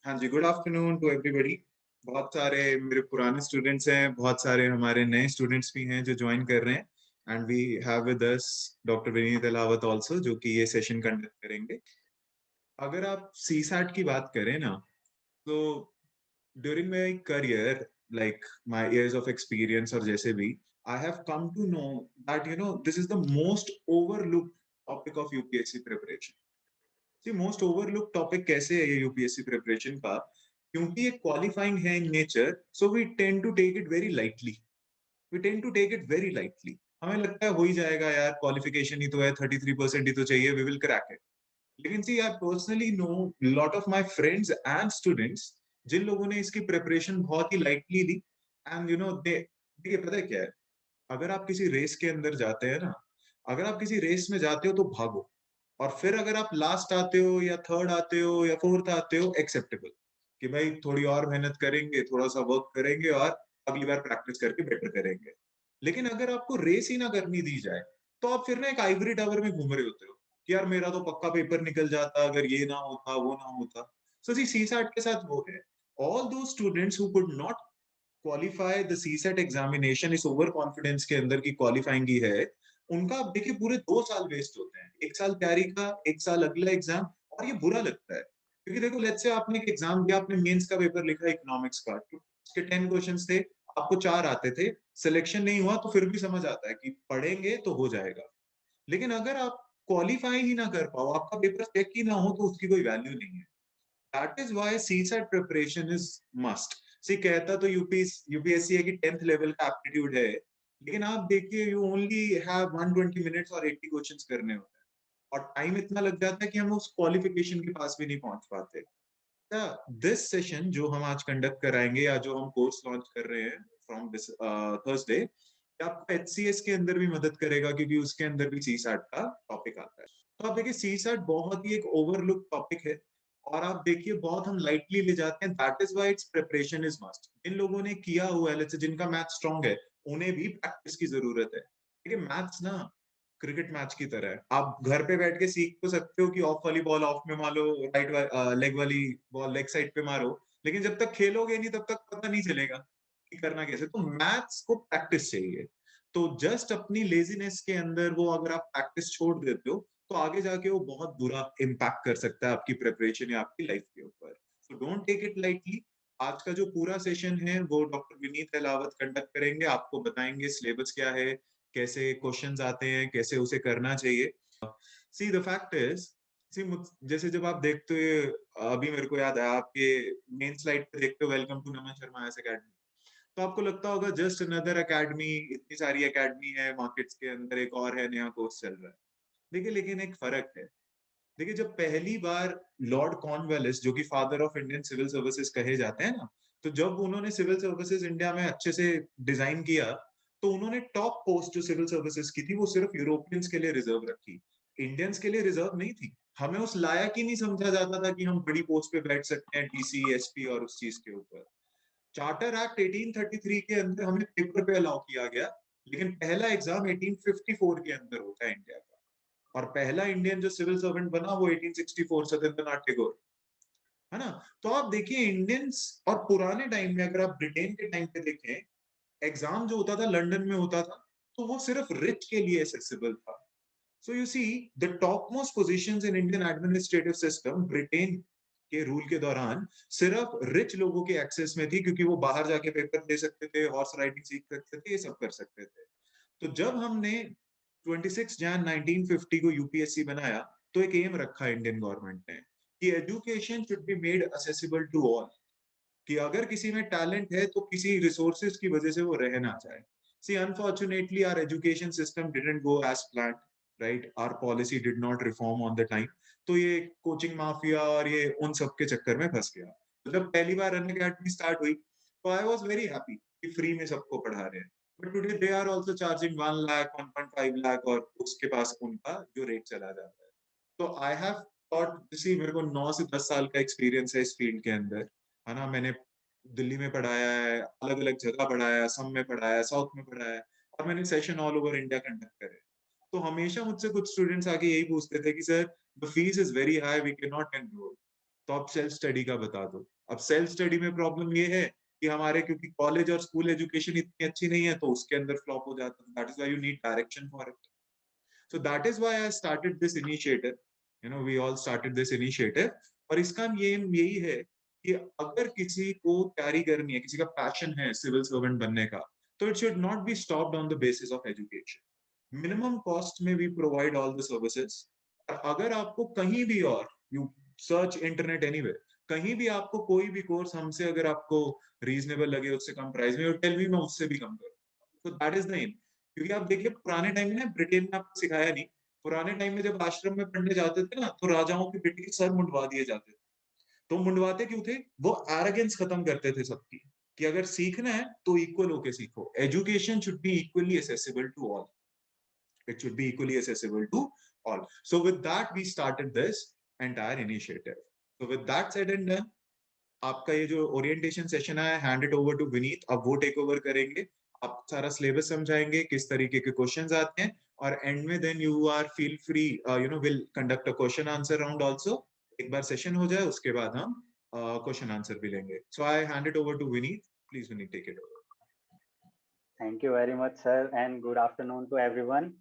हाँ जी, good afternoon to everybody. बहुत सारे मेरे पुराने स्टूडेंट्स हैं, बहुत सारे हमारे नए स्टूडेंट्स भी हैं जो जॉइन कर रहे हैं and we have with us doctor Vineet Alawat also जो कि ये सेशन कंडक्ट करेंगे। अगर आप सीसैट की बात करें ना, तो during my career like my years of experience और जैसे भी I have come to know that this is the most overlooked topic of UPSC preparation. See most overlook topic कैसे है ये यूपीएससी प्रिपरेशन का, क्योंकि ये क्वालिफाइंग है in nature, so we tend to take it very lightly. We tend to take it very lightly. हमें लगता है हो ही जाएगा यार, क्वालिफिकेशन ही तो है, 33% ही तो चाहिए, वी विल क्रैक इट। लेकिन see I personally know lot of my friends and students जिन लोगों ने इसकी प्रिपरेशन बहुत ही लाइटली ली। एंड दे देखिए, पता है क्या है, अगर आप किसी रेस के अंदर जाते हैं ना, अगर आप किसी रेस में जाते हो तो भागो, और फिर अगर आप लास्ट आते हो या थर्ड आते हो या फोर्थ आते हो, एक्सेप्टेबल कि भाई थोड़ी और मेहनत करेंगे, थोड़ा सा वर्क करेंगे और अगली बार प्रैक्टिस करके बेटर करेंगे। लेकिन अगर आपको रेस ही ना करनी दी जाए, तो आप फिर ना एक आइवरी टावर में घूम रहे होते हो कि यार मेरा तो पक्का पेपर निकल जाता अगर ये ना होता वो ना होता। सो जी सीसैट के साथ वो है, ऑल दो students who could not qualify the CSAT examination इस ओवर कॉन्फिडेंस के अंदर की क्वालिफाइंग ही है, उनका आप देखिए पूरे 2 साल वेस्ट होते हैं। एक साल तैयारी का, एक साल अगला एग्जाम। और ये बुरा लगता है क्योंकि देखो, लेट्स से आपने एक एग्जाम दिया, आपने मेंस का पेपर लिखा इकोनॉमिक्स का, तो उसके 10 क्वेश्चंस थे, आपको 4 आते थे, सिलेक्शन नहीं हुआ तो फिर भी समझ आता है कि पढ़ेंगे तो हो जाएगा। लेकिन अगर आप क्वालिफाई ही ना कर पाओ, आपका पेपर चेक ही ना हो, तो उसकी कोई वैल्यू नहीं है। That is why CSAT preparation is must. सी कहता तो यूपीएससी है कि 10th लेवल का एप्टीट्यूड है, लेकिन आप देखिए यू ओनली हैव 120 मिनट्स और 80 क्वेश्चंस करने होते हैं, और टाइम इतना लग जाता है कि हम उस क्वालिफिकेशन के पास भी नहीं पहुंच पाते। दिस सेशन जो हम आज कंडक्ट कराएंगे या जो हम कोर्स लॉन्च कर रहे हैं फ्रॉम दिस थर्सडे, आपको एचसीएस के अंदर भी मदद करेगा क्योंकि उसके अंदर भी सीसैट का टॉपिक आता है। तो आप देखिए, सीसैट बहुत ही एक ओवरलुक टॉपिक है, और आप देखिए बहुत हम लाइटली ले जाते हैं। That is why its preparation is must. जिन लोगों ने किया हुआ है, जिनका मैथ स्ट्रांग है, उन्हें भी प्रैक्टिस की जरूरत है। देखिए मैथ्स ना क्रिकेट मैच की तरह है, आप घर पे बैठ के सीख तो सकते हो कि ऑफ वाली बॉल ऑफ में मारो, राइट लेग वाली बॉल लेग साइड पे मारो, लेकिन जब तक खेलोगे नहीं तब तक पता नहीं चलेगा कि करना कैसे। तो मैथ्स को प्रैक्टिस चाहिए। तो जस्ट अपनी लेजीनेस के अंदर वो अगर आप प्रैक्टिस छोड़ देते हो, तो आगे जाके वो बहुत बुरा इम्पैक्ट कर सकता है आपकी प्रिपरेशन या आपकी लाइफ के ऊपर। So don't take it lightly. आज का जो पूरा सेशन है वो डॉक्टर विनीत अलावत कंडक्ट करेंगे, आपको बताएंगे सिलेबस क्या है, कैसे क्वेश्चंस आते हैं, कैसे उसे करना चाहिए। सी द फैक्ट इज, सी जैसे जब आप देखते हो, अभी मेरे को याद है आपके मेन स्लाइड पे देखते हो welcome to Naman Sharma IAS academy, तो आपको लगता होगा जस्ट अनदर एकेडमी, इतनी सारी एकेडमी है मार्केट्स के अंदर, एक और है नया कोर्स चल रहा है। देखिए लेकिन एक फर्क है। देखिए जब पहली बार लॉर्ड कॉर्नवालिस, जो कि father of Indian civil services कहे जाते हैं ना, तो जब उन्होंने सिविल सर्विसेज इंडिया में अच्छे से डिजाइन किया, तो उन्होंने टॉप पोस्ट जो सिविल सर्विसेज की थी वो सिर्फ यूरोपियंस के लिए रिजर्व रखी, इंडियंस के लिए रिजर्व नहीं थी। हमें उस लायक ही नहीं समझा जाता था कि हम बड़ी पोस्ट पे बैठ सकते हैं, डीसी एसपी और उस चीज के ऊपर। चार्टर एक्ट 1833 के अंदर हमें पेपर पे अलाउ किया गया, लेकिन पहला एग्जाम 1854 के अंदर होता है इंडिया का, और पहला इंडियन जो सिविल सर्वेंट बना वो 1864 सत्येंद्रनाथ टैगोर, है ना। तो आप देखिए इंडियंस, और पुराने टाइम में अगर आप ब्रिटेन के टाइम पे देखें, एग्जाम जो होता था लंदन में होता था, तो वो सिर्फ रिच के लिए एक्सेसिबल था। So you see the top most position in Indian administrative system Britain के रूल के दौरान सिर्फ रिच लोगों के एक्सेस में थी, क्योंकि वो बाहर जाके पेपर दे सकते थे, हॉर्स राइडिंग सीख सकते थे, ये सब कर सकते थे। तो जब हमने 26 जन 1950 को यूपीएससी बनाया, तो एक एम रखा इंडियन गवर्नमेंट ने कि education should be made accessible to all, कि अगर किसी में टैलेंट है तो किसी रिसोर्सेज की वजह से वो रह ना जाए। See unfortunately our education system didn't go as planned, right, our policy did not reform on the time. तो ये कोचिंग माफिया और ये उन सब के चक्कर में फंस गया। जब पहली बार अन अकेडमी स्टार्ट हुई, तो आई वॉज वेरी हैप्पी कि फ्री में सबको पढ़ा रहे हैं। But today they are also charging 1 lakh 1.5 lakh, और उसके पास उनका जो रेट चला जाता है। तो आई हैव थॉट, जैसे मेरे को 9 से 10 साल का एक्सपीरियंस है इस फील्ड के अंदर, है ना। मैंने दिल्ली में पढ़ाया है, अलग अलग जगह पढ़ाया है, असम में पढ़ाया है, साउथ में पढ़ाया है, और मैंने session all over India conduct करे। तो हमेशा मुझसे कुछ स्टूडेंट्स आके यही पूछते थे कि sir the fees is very high, we can not enrol. तो आप सेल्फ स्टडी का बता दो। अब सेल्फ स्टडी में प्रॉब्लम ये है कि हमारे क्योंकि कॉलेज और स्कूल एजुकेशन इतनी अच्छी नहीं है, तो उसके अंदर फ्लॉप हो जाता है। That is why you need direction for it. So that is why I started this initiative. We all started this initiative. और इसका एम यही है कि अगर किसी को तैयारी करनी है, किसी का पैशन है सिविल सर्वेंट बनने का, तो it should not be stopped on the basis of education. Minimum cost में we provide all the services. अगर आपको कहीं भी और यू सर्च इंटरनेट एनीवेयर, कहीं भी आपको कोई भी कोर्स हमसे अगर आपको रीजनेबल लगे, उससे कम प्राइस में, टेल मी, मैं उससे भी कम करूँ। तो दैट इज द एम। क्योंकि आप देखिए पुराने टाइम में ना, ब्रिटेन में आपको सिखाया नहीं, पुराने टाइम में जब आश्रम में पढ़ने जाते थे ना, तो राजाओं के बेटे के सर मुंडवा दिए जाते थे। तो मुंडवाते क्यों थे? वो एरोगेंस खत्म करते थे सबकी, कि अगर सीखना है तो इक्वल होके सीखो। Education should be equally accessible to all. It should be equally accessible to all. So with that, we started this entire initiative. So with that said and done, आपका ये जो ओरिएंटेशन सेशन है, hand it over to Vineet. अब वो take over करेंगे, आप सारा syllabus समझाएंगे, किस तरीके के क्वेश्चंस आते हैं, और एंड में then you are feel free, will conduct a question answer round also. एक बार सेशन हो जाए, उसके बाद हम क्वेश्चन आंसर भी लेंगे। So I hand it over to Vineet. Please Vineet, take it over. Thank you very much sir and good afternoon to everyone.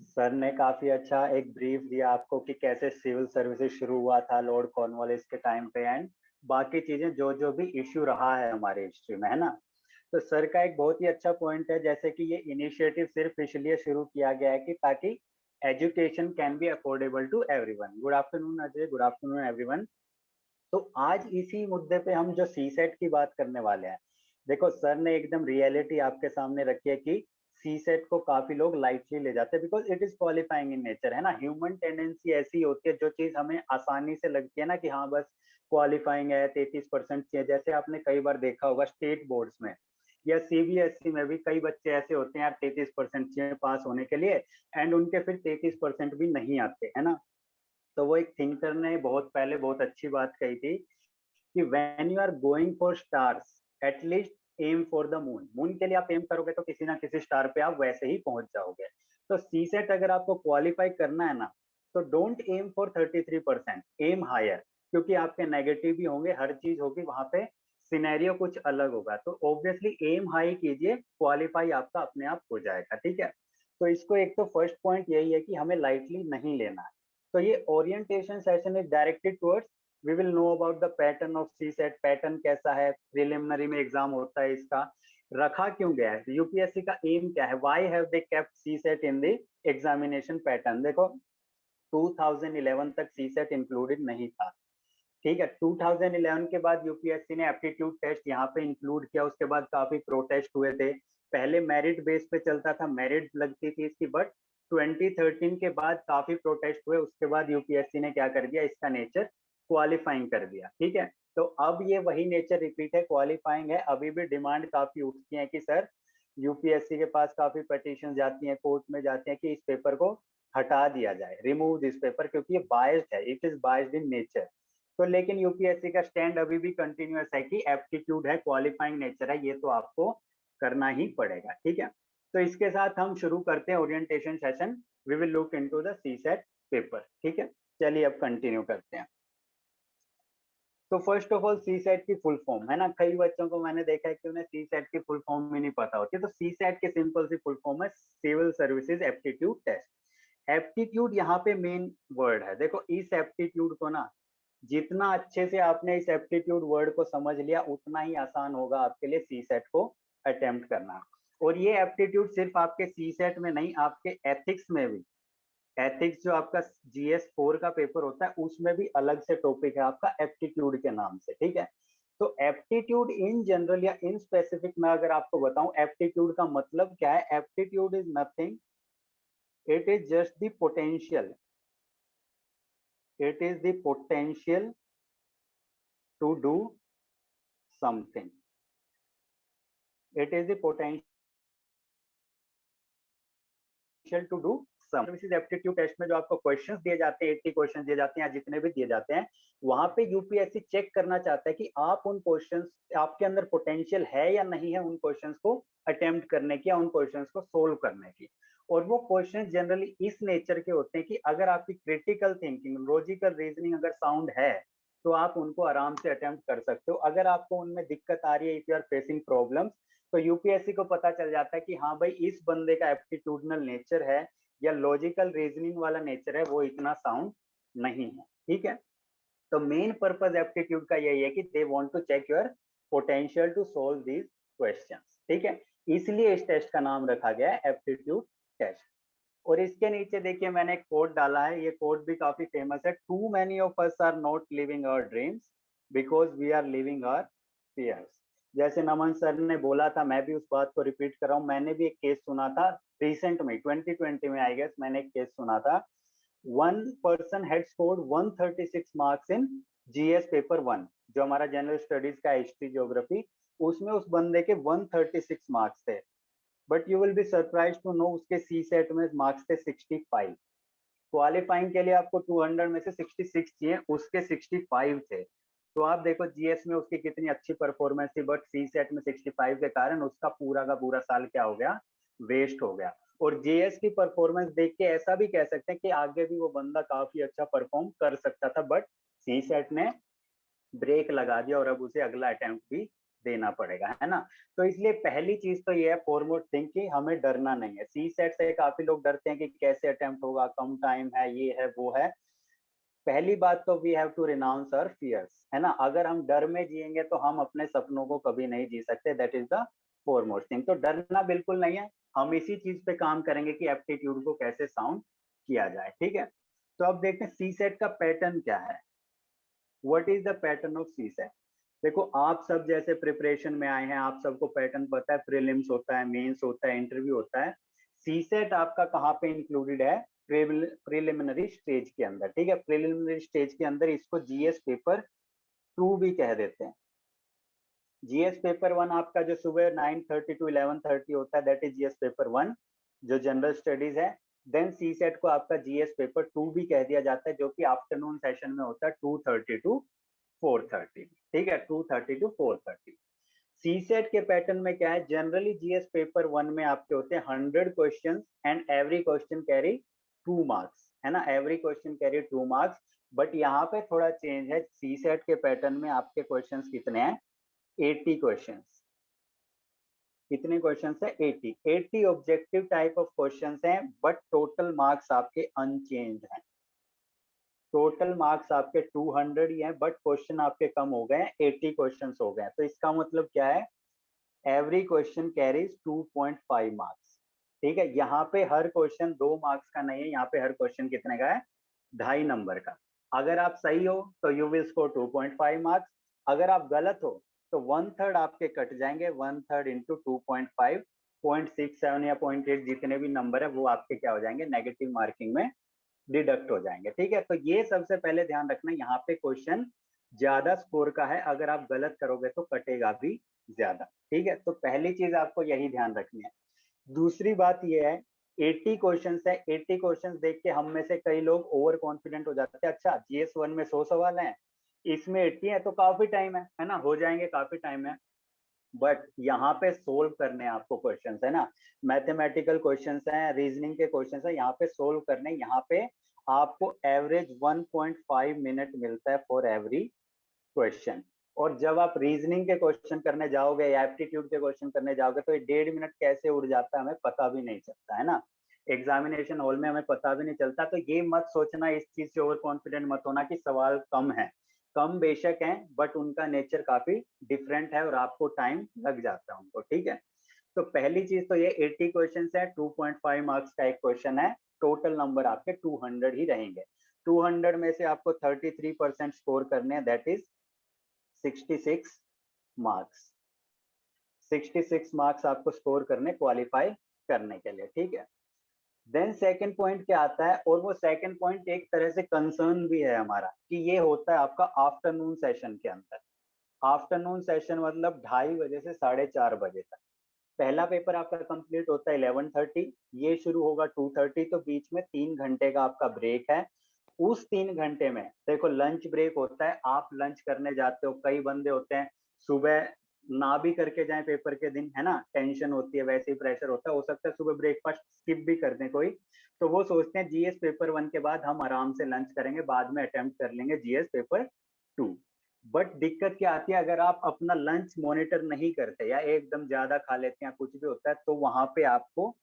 Sir ने काफी अच्छा एक ब्रीफ दिया आपको कि कैसे सिविल सर्विसेज शुरू हुआ था लॉर्ड कॉर्नवालिस के टाइम पे, एंड बाकी चीजें जो जो भी इश्यू रहा है हमारे हिस्ट्री में, है ना। तो सर का एक बहुत ही अच्छा पॉइंट है, जैसे कि ये इनिशिएटिव सिर्फ इसलिए शुरू किया गया है कि ताकि education can be affordable to everyone. Good afternoon Ajay, good afternoon everyone. तो आज इसी मुद्दे पे हम जो सी सेट की बात करने वाले हैं, देखो सर ने एकदम रियलिटी आपके सामने रखी है कि सी सेट को काफी लोग लाइटली ले जाते हैं because it is qualifying in nature, है ना। ह्यूमन टेंडेंसी ऐसी होती है, जो चीज हमें आसानी से लगती है ना कि हाँ बस क्वालिफाइंग है, 33% चाहिए। जैसे आपने कई बार देखा होगा स्टेट बोर्ड्स में या सीबीएसई में भी कई बच्चे ऐसे होते हैं यार 33% चाहिए पास होने के लिए, एंड उनके फिर 33% भी नहीं आते, है ना। तो वो एक थिंकर ने बहुत पहले बहुत अच्छी बात कही थी कि when you are going for stars at least aim for the moon. Moon के लिए आप एम करोगे तो किसी ना किसी स्टार पे आप वैसे ही पहुंच जाओगे। तो सी सेट अगर आपको क्वालिफाई करना है ना, तो don't aim for 33%, aim higher, क्योंकि आपके नेगेटिव भी होंगे, हर चीज होगी वहां पे, सिनेरियो कुछ अलग होगा। तो ऑब्वियसली एम हाई कीजिए, क्वालिफाई आपका अपने आप हो जाएगा, ठीक है। तो इसको एक तो फर्स्ट पॉइंट यही है कि हमें लाइटली नहीं लेना है। तो ये orientation session is directed towards, we will know about the pattern of CSAT. Pattern कैसा है, प्रिलिमिनरी में एग्जाम होता है, इसका रखा क्यों गया है, यूपीएससी का एम क्या है, why have they kept CSAT in the examination pattern. देखो 2011 तक सी सेट इंक्लूडेड नहीं था, ठीक है। 2011 के बाद यूपीएससी ने एप्टीट्यूड टेस्ट यहाँ पे इंक्लूड किया, उसके बाद काफी प्रोटेस्ट हुए थे। पहले मेरिट बेस पे चलता था, मेरिट लगती थी इसकी, बट 2013 के बाद काफी प्रोटेस्ट हुए, उसके बाद यूपीएससी ने क्या कर दिया, इसका नेचर क्वालिफाइंग कर दिया, ठीक है। तो अब ये वही नेचर रिपीट है, क्वालिफाइंग है। अभी भी डिमांड काफी उठती है कि सर, यूपीएससी के पास काफी पटिशन जाती हैं, कोर्ट में जाती हैं कि इस पेपर को हटा दिया जाए, रिमूव दिस पेपर, क्योंकि ये बायस्ड है, it is biased in nature. तो लेकिन यूपीएससी का स्टैंड अभी भी कंटिन्यूअस है कि एप्टीट्यूड है, क्वालिफाइंग नेचर है, ये तो आपको करना ही पड़ेगा, ठीक है। तो इसके साथ हम शुरू करते हैं orientation session. We will look into the CSAT paper, ठीक है। चलिए अब कंटिन्यू करते हैं। तो first of all CSAT की फुल फॉर्म, है ना, कई बच्चों को मैंने देखा है कि उन्हें सी सेट की फुल फॉर्म भी नहीं पता होती। तो सी सेट की सिंपल सी फुल फॉर्म है civil services aptitude test. Aptitude यहाँ पे मेन वर्ड है। देखो इस एप्टीट्यूड को ना, जितना अच्छे से आपने इस एप्टीट्यूड वर्ड को समझ लिया, उतना ही आसान होगा आपके लिए सी सेट को अटेम्प्ट करना। और ये एप्टीट्यूड सिर्फ आपके सी सेट में नहीं, आपके एथिक्स में भी, एथिक्स जो आपका जीएस 4 का पेपर होता है, उसमें भी अलग से टॉपिक है आपका एप्टीट्यूड के नाम से, ठीक है। तो एप्टीट्यूड इन जनरल या इन स्पेसिफिक में अगर आपको बताऊं, एप्टीट्यूड का मतलब क्या है, aptitude is nothing, it is just the potential, it is the potential to do something, it is the potential to do services aptitude test में जो आपको क्वेश्चंस दिए जाते हैं, 80 क्वेश्चंस दिए जाते हैं या जितने भी दिए जाते हैं, वहां पे यूपीएससी चेक करना चाहता है कि आप उन क्वेश्चंस, आपके अंदर पोटेंशियल है या नहीं है उन क्वेश्चंस को अटेम्प्ट करने की या उन क्वेश्चंस को सोल्व करने की। और वो क्वेश्चन जनरली इस नेचर के होते हैं कि अगर आपकी क्रिटिकल थिंकिंग, लॉजिकल रीजनिंग अगर साउंड है, तो आप उनको आराम से अटेम्प्ट कर सकते हो। अगर आपको उनमें दिक्कत आ रही है, if you are facing problems, तो यूपीएससी को पता चल जाता है कि हाँ भाई इस बंदे का एप्टीट्यूडनल नेचर है या लॉजिकल रीजनिंग वाला नेचर है, वो इतना साउंड नहीं है। ठीक है, तो मेन पर्पज एप्टीट्यूड का यही है कि they want to check your potential to solve these questions. ठीक है, इसलिए इस टेस्ट का नाम रखा गया है एप्टीट्यूड टेस्ट। और इसके नीचे देखिए मैंने एक कोड डाला है, ये कोड भी काफी फेमस है। Too many of us are not living our dreams because we are living our fears. जैसे नमन सर ने बोला था, मैं भी उस बात को रिपीट कर रहा हूँ। मैंने भी एक केस सुना था रिसेंट में, 2020 में आई गेस, मैंने एक केस सुना था। One person had scored 136 marks in GS paper 1, जो हमारा जनरल स्टडीज का हिस्ट्री ज्योग्राफी, उसमें उस बंदे के 136 मार्क्स थे। But you will be surprise to know उसके सी सेट में मार्क्स थे 65। क्वालिफाइंग के लिए आपको 200 में से 66 चाहिए, उसके 65 थे। तो आप देखो जीएस में उसकी कितनी अच्छी परफॉर्मेंस थी, बट सी सेट में 65 के कारण उसका पूरा का पूरा साल क्या हो गया, वेस्ट हो गया। और जीएस की परफॉर्मेंस देख के ऐसा भी कह सकते हैं कि आगे भी वो बंदा काफी अच्छा परफॉर्म कर सकता था, बट सी सेट ने ब्रेक लगा दिया और अब उसे अगला अटेम्प्ट भी देना पड़ेगा, है ना। तो इसलिए पहली चीज तो ये है फॉरमोस्ट थिंग कि हमें डरना नहीं है। सी सेट से काफी लोग डरते हैं कि कैसे अटेम्प्ट होगा, कम टाइम है, ये है वो है। पहली बात तो we have to renounce our fears, है ना। अगर हम डर में जिएंगे तो हम अपने सपनों को कभी नहीं जी सकते। That is the foremost thing. तो डरना बिल्कुल नहीं है, हम इसी चीज पे काम करेंगे कि एप्टीट्यूड को कैसे साउंड किया जाए। ठीक है, तो अब देखते हैं सी सेट का पैटर्न क्या है। What is the pattern of CSAT. देखो आप सब जैसे प्रिपरेशन में आए हैं, आप सबको पैटर्न पता है, प्रीलिम्स होता है, मेंस होता है, इंटरव्यू होता है। सी सेट आपका कहाँ पे इंक्लूडेड है, प्रिलिमिनरी स्टेज के अंदर। ठीक है, प्रिलिमिनरी स्टेज के अंदर इसको जीएस पेपर 2 भी कह देते हैं। जीएस पेपर 1 आपका जो सुबह 9:30 टू 11:30 होता है, दैट इज जीएस पेपर 1, जो जनरल स्टडीज है। देन सी सेट को आपका जीएस पेपर 2 भी कह दिया जाता है, जो कि आफ्टरनून सेशन में होता है 2:30 टू 4:30। ठीक है, 2:30 टू 4:30। सी सेट के पैटर्न में क्या है, जनरली जीएस पेपर 1 में आपके होते हैं 100 question and every question carry 2 marks, है ना। Every question carry 2 marks. But यहाँ पे थोड़ा चेंज है, सी सेट के पैटर्न में आपके क्वेश्चंस कितने हैं, 80 क्वेश्चंस। कितने क्वेश्चंस है, 80। 80 ऑब्जेक्टिव टाइप ऑफ क्वेश्चंस हैं, बट टोटल मार्क्स आपके अनचेंज हैं। टोटल मार्क्स आपके 200 ही हैं, बट क्वेश्चन आपके कम हो गए हैं, 80 क्वेश्चंस हो गए हैं। तो इसका मतलब क्या है, एवरी क्वेश्चन कैरीज 2.5 मार्क्स। ठीक है, यहाँ पे हर क्वेश्चन 2 मार्क्स का नहीं है, यहाँ पे हर क्वेश्चन कितने का है, 2.5 नंबर का। अगर आप सही हो तो यू विल स्कोर 2.5 मार्क्स, अगर आप गलत हो तो 1/3 आपके कट जाएंगे। 1/3 इंटू 2.5, 0.67 या 0.8 जितने भी नंबर है वो आपके क्या हो जाएंगे, नेगेटिव मार्किंग में डिडक्ट हो जाएंगे। ठीक है, तो ये सबसे पहले ध्यान रखना, यहाँ पे क्वेश्चन ज्यादा स्कोर का है, अगर आप गलत करोगे तो कटेगा भी ज्यादा। ठीक है, तो पहली चीज आपको यही ध्यान रखनी है। दूसरी बात ये है, 80 क्वेश्चंस है, 80 क्वेश्चंस देख के हम में से कई लोग ओवर कॉन्फिडेंट हो जाते हैं। अच्छा जीएस 1 में 100 सवाल हैं, इसमें 80 है तो काफी टाइम है ना, हो जाएंगे, काफी टाइम है। बट यहाँ पे सोल्व करने हैं आपको क्वेश्चंस, है ना। मैथमेटिकल क्वेश्चंस हैं, रीजनिंग के क्वेश्चंस हैं, यहाँ पे सोल्व करने। यहाँ पे आपको एवरेज 1.5 मिनट मिलता है फॉर एवरी क्वेश्चन। और जब आप रीजनिंग के क्वेश्चन करने जाओगे या एप्टीट्यूड के क्वेश्चन करने जाओगे तो ये 1.5 मिनट कैसे उड़ जाता है हमें पता भी नहीं चलता, है ना। एग्जामिनेशन हॉल में हमें पता भी नहीं चलता। तो ये मत सोचना, इस चीज से ओवर कॉन्फिडेंट मत होना कि सवाल कम है। कम बेशक है, बट उनका नेचर काफी डिफरेंट है और आपको टाइम लग जाता है उनको। ठीक है, तो पहली चीज तो ये 80 क्वेश्चन है, 2.5 मार्क्स का एक क्वेश्चन है, टोटल नंबर आपके 200 ही रहेंगे। 200 में से आपको 33% स्कोर करने हैं, दैट इज 66 मार्क्स। 66 मार्क्स आपको स्कोर करने, क्वालिफाई करने के लिए। ठीक है, देन सेकंड पॉइंट क्या आता है, और वो सेकंड पॉइंट एक तरह से कंसर्न भी है हमारा, कि ये होता है आपका आफ्टरनून सेशन के अंदर। आफ्टरनून सेशन मतलब 2:30 बजे से 4:30 बजे तक। पहला पेपर आपका कंप्लीट होता है 11:30, ये शुरू होगा 2:30, तो बीच में 3 घंटे का आपका ब्रेक है। उस 3 घंटे में देखो लंच ब्रेक होता है, आप लंच करने जाते हो, कई बंदे होते हैं सुबह ना भी करके जाए पेपर के दिन, है ना, टेंशन होती है, वैसे ही प्रेशर होता है, हो सकता है सुबह ब्रेकफास्ट स्किप भी कर दें कोई। तो वो सोचते हैं जीएस पेपर 1 के बाद हम आराम से लंच करेंगे, बाद में अटेम्प्ट कर लेंगे जीएस पेपर 2। बट दिक्कत क्या आती है, अगर आप अपना लंच मॉनिटर नहीं करते या एकदम ज्यादा खा लेते हैं, कुछ भी होता है, तो वहां पे आपको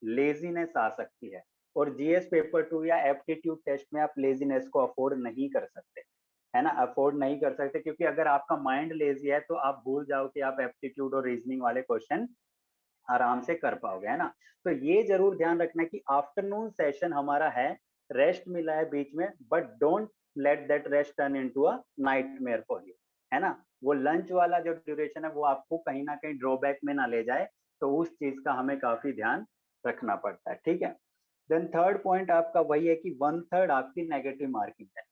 लेजीनेस आ सकती है। और जीएस पेपर 2 या एप्टीट्यूड टेस्ट में आप लेजीनेस को अफोर्ड नहीं कर सकते, है ना, अफोर्ड नहीं कर सकते, क्योंकि अगर आपका माइंड लेजी है तो आप भूल जाओ कि आप एप्टीट्यूड और रीजनिंग वाले क्वेश्चन आराम से कर पाओगे, है ना। तो ये जरूर ध्यान रखना कि आफ्टरनून सेशन हमारा है, रेस्ट मिला है बीच में, but don't let that rest turn into a nightmare for you, है ना। वो लंच वाला जो ड्यूरेशन है वो आपको कहीं ना कहीं ड्रॉबैक में ना ले जाए, तो उस चीज का हमें काफी ध्यान रखना पड़ता है, ठीक है। देन थर्ड पॉइंट आपका वही है कि 1/3 आपकी नेगेटिव मार्किंग है।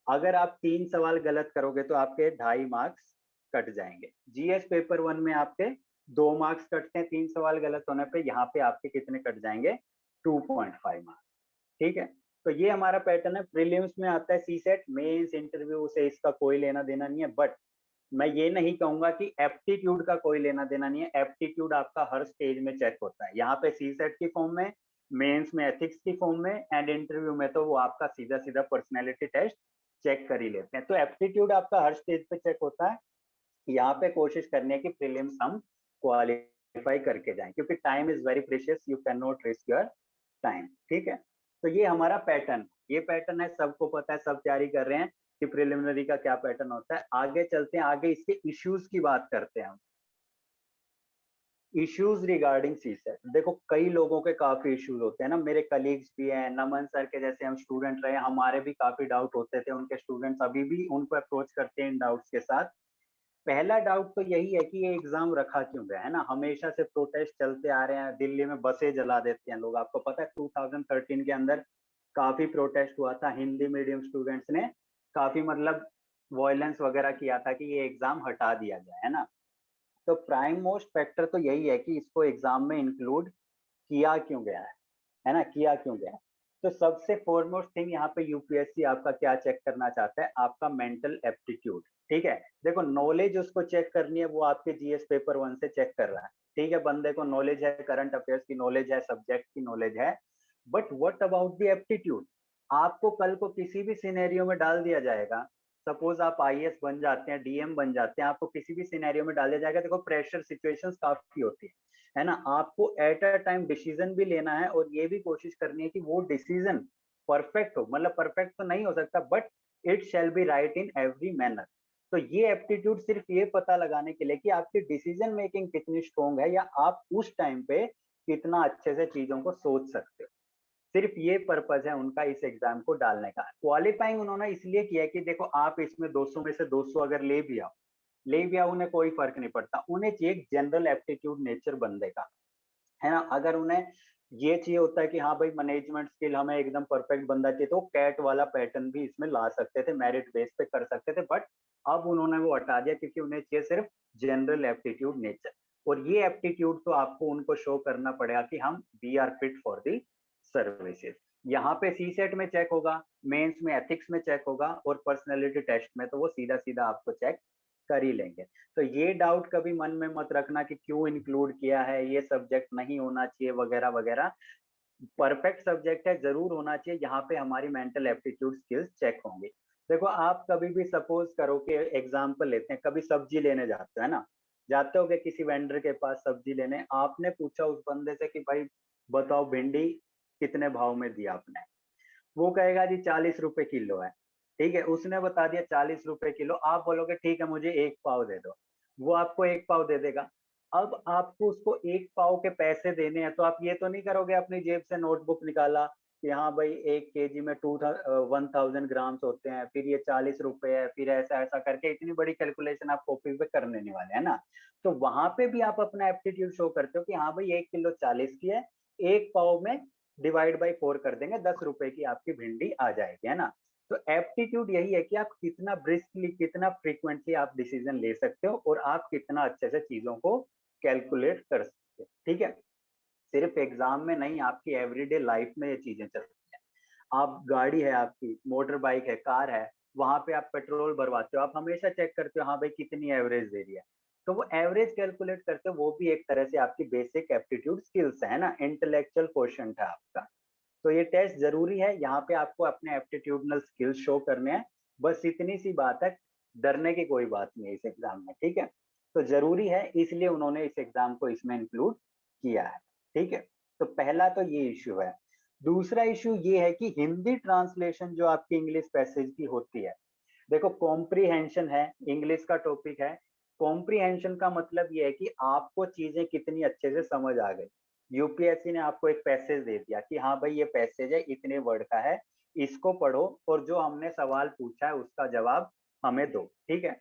अगर आप 3 सवाल गलत करोगे तो आपके 2.5 मार्क्स कट जाएंगे। जीएस पेपर 1 में आपके 2 मार्क्स कटते हैं 3 सवाल गलत होने पे, यहाँ पे आपके कितने कट जाएंगे, 2.5 मार्क्स, ठीक है। तो ये हमारा पैटर्न है। प्रीलिम्स में आता है सी सेट, मेन्स इंटरव्यू से इसका कोई लेना देना नहीं है, बट मैं ये नहीं कहूंगा कि एप्टीट्यूड का कोई लेना देना नहीं है। एप्टीट्यूड आपका हर स्टेज में चेक होता है, यहाँ पे सी सेट की फॉर्म में, मेंस में एथिक्स की फॉर्म में, एंड इंटरव्यू में तो वो आपका सीधा सीधा पर्सनैलिटी टेस्ट चेक कर ही लेते हैं। तो एप्टीट्यूड आपका हर स्टेज पे चेक होता है। यहाँ पे कोशिश करनी है कि प्रीलिम्स हम क्वालिफाई करके जाएं, क्योंकि time is very precious, you can not risk your time, ठीक है। तो ये हमारा पैटर्न, ये पैटर्न है, सबको पता है, सब तैयारी कर रहे हैं कि प्रिलिमिनरी का क्या पैटर्न होता है। आगे चलते हैं, आगे इसके इश्यूज की बात करते हैं हम। इश्यूज रिगार्डिंग सी सेट, देखो कई लोगों के काफी इश्यूज होते हैं ना, मेरे कलीग्स भी हैं, नमन सर के जैसे हम स्टूडेंट रहे, हमारे भी काफी डाउट होते थे, उनके स्टूडेंट्स अभी भी उनको अप्रोच करते हैं इन डाउट्स के साथ। पहला डाउट तो यही है कि ये एग्जाम रखा क्यों गया, है ना। हमेशा से प्रोटेस्ट चलते आ रहे हैं, दिल्ली में बसें जला देते हैं लोग, आपको पता है 2013 के अंदर काफी प्रोटेस्ट हुआ था, हिंदी मीडियम स्टूडेंट्स ने काफी मतलब वॉयलेंस वगैरह किया था कि ये एग्जाम हटा दिया जाए, है ना। तो प्राइम मोस्ट फैक्टर तो यही है कि इसको एग्जाम में इंक्लूड किया क्यों गया है ना, किया क्यों गया है। तो सबसे फॉरमोस्ट थिंग यहाँ पे यूपीएससी आपका क्या चेक करना चाहता है, आपका मेंटल एप्टीट्यूड, ठीक है। देखो नॉलेज उसको चेक करनी है, वो आपके जीएस पेपर 1 से चेक कर रहा है, ठीक है। बंदे को नॉलेज है, करंट अफेयर्स की नॉलेज है, सब्जेक्ट की नॉलेज है, but what about the aptitude. आपको कल को किसी भी सिनेरियो में डाल दिया जाएगा, सपोज आप आईएएस बन जाते हैं, डीएम बन जाते हैं, आपको किसी भी सिनेरियो में डाल दिया जाएगा, देखो प्रेशर सिचुएशंस काफी होती है ना। आपको एट अ टाइम डिसीजन भी लेना है, और ये भी कोशिश करनी है कि वो डिसीजन परफेक्ट हो, मतलब परफेक्ट तो नहीं हो सकता, but it shall be right in every manner. तो ये एप्टीट्यूड सिर्फ ये पता लगाने के लिए कि आपकी डिसीजन मेकिंग कितनी स्ट्रोंग है, या आप उस टाइम पे कितना अच्छे से चीजों को सोच सकते हो। सिर्फ ये पर्पज है उनका इस एग्जाम को डालने का। क्वालिफाइंग उन्होंने इसलिए किया है कि देखो आप इसमें 200 में से 200 अगर ले भी आओ, उन्हें कोई फर्क नहीं पड़ता, उन्हें चाहिए जनरल एप्टीट्यूड नेचर बंदे का, है ना। अगर उन्हें ये चाहिए होता है कि हाँ भाई मैनेजमेंट स्किल हमें एकदम परफेक्ट बंदा चाहिए, तो कैट वाला पैटर्न भी इसमें ला सकते थे, मेरिट बेस पे कर सकते थे, बट अब उन्होंने वो हटा दिया, क्योंकि उन्हें चाहिए सिर्फ जनरल एप्टीट्यूड नेचर। और ये एप्टीट्यूड तो आपको उनको शो करना पड़ेगा कि हम we are fit for the services. यहाँ पे सी सेट में चेक होगा, मेंस में एथिक्स में चेक होगा, और पर्सनैलिटी टेस्ट में तो वो सीधा सीधा आपको चेक कर ही लेंगे। तो ये डाउट कभी मन में मत रखना कि क्यों इंक्लूड किया है, ये सब्जेक्ट नहीं होना चाहिए वगैरह वगैरह। परफेक्ट सब्जेक्ट है, जरूर होना चाहिए, यहाँ पे हमारी मेंटल एप्टीट्यूड स्किल्स चेक होंगी। देखो आप कभी भी सपोज करो कि एग्जाम्पल लेते हैं, कभी सब्जी लेने जाते हो, है ना, जाते हो किसी वेंडर के पास सब्जी लेने, आपने पूछा उस बंदे से कि भाई बताओ भिंडी कितने भाव में दिया आपने, वो कहेगा जी 40 रुपए किलो है, ठीक है, उसने बता दिया 40 रुपए किलो, आप बोलोगे ठीक है मुझे 1 पाव दे दो, वो आपको 1 पाव दे देगा। अब आपको उसको 1 पाव के पैसे देने हैं, तो आप ये तो नहीं करोगे अपनी जेब से नोटबुक निकाला कि हाँ भाई 1 केजी में 1000 ग्राम्स होते हैं, फिर ये 40 रुपए है, फिर ऐसा ऐसा करके इतनी बड़ी कैलकुलेशन आप कॉपी पे करने नहीं वाले, है ना। तो वहां पे भी आप अपना एप्टीट्यूड शो करते हो कि हाँ भाई 1 किलो 40 की है, 1 पाव में डिवाइड बाई 4 कर देंगे, 10 रुपए की आपकी भिंडी आ जाएगी, है ना। तो एप्टीट्यूड यही है कि आप कितना ब्रिस्कली, कितना फ्रीक्वेंटली आप डिसीजन ले सकते हो, और आप कितना अच्छे से चीजों को कैलकुलेट कर सकते हो, ठीक है। सिर्फ एग्जाम में नहीं, आपकी एवरीडे लाइफ में ये चीजें चलती हैं। आप गाड़ी है, आपकी मोटर बाइक है, कार है, वहां पे आप पेट्रोल भरवाते हो, आप हमेशा चेक करते हो हाँ भाई कितनी एवरेज दे रही है, तो वो एवरेज कैलकुलेट करते हो, वो भी एक तरह से आपकी बेसिक एप्टीट्यूड स्किल्स है ना, इंटेलेक्चुअल क्वेश्चन है आपका। तो ये टेस्ट जरूरी है, यहाँ पे आपको अपने एप्टीट्यूडनल स्किल्स शो करने हैं, बस इतनी सी बात है। डरने की कोई बात नहीं है इस एग्जाम में, ठीक है। तो जरूरी है, इसलिए उन्होंने इस एग्जाम को इसमें इंक्लूड किया है, ठीक है। तो पहला तो ये इश्यू है। दूसरा इश्यू ये है कि हिंदी ट्रांसलेशन जो आपकी इंग्लिश पैसेज की होती है, देखो कॉम्प्रीहेंशन है, इंग्लिश का टॉपिक है। कॉम्प्रीहेंशन का मतलब ये है कि आपको चीजें कितनी अच्छे से समझ आ गई। यूपीएससी ने आपको एक पैसेज दे दिया कि हाँ भाई ये पैसेज है, इतने वर्ड का है, इसको पढ़ो और जो हमने सवाल पूछा है उसका जवाब हमें दो, ठीक है।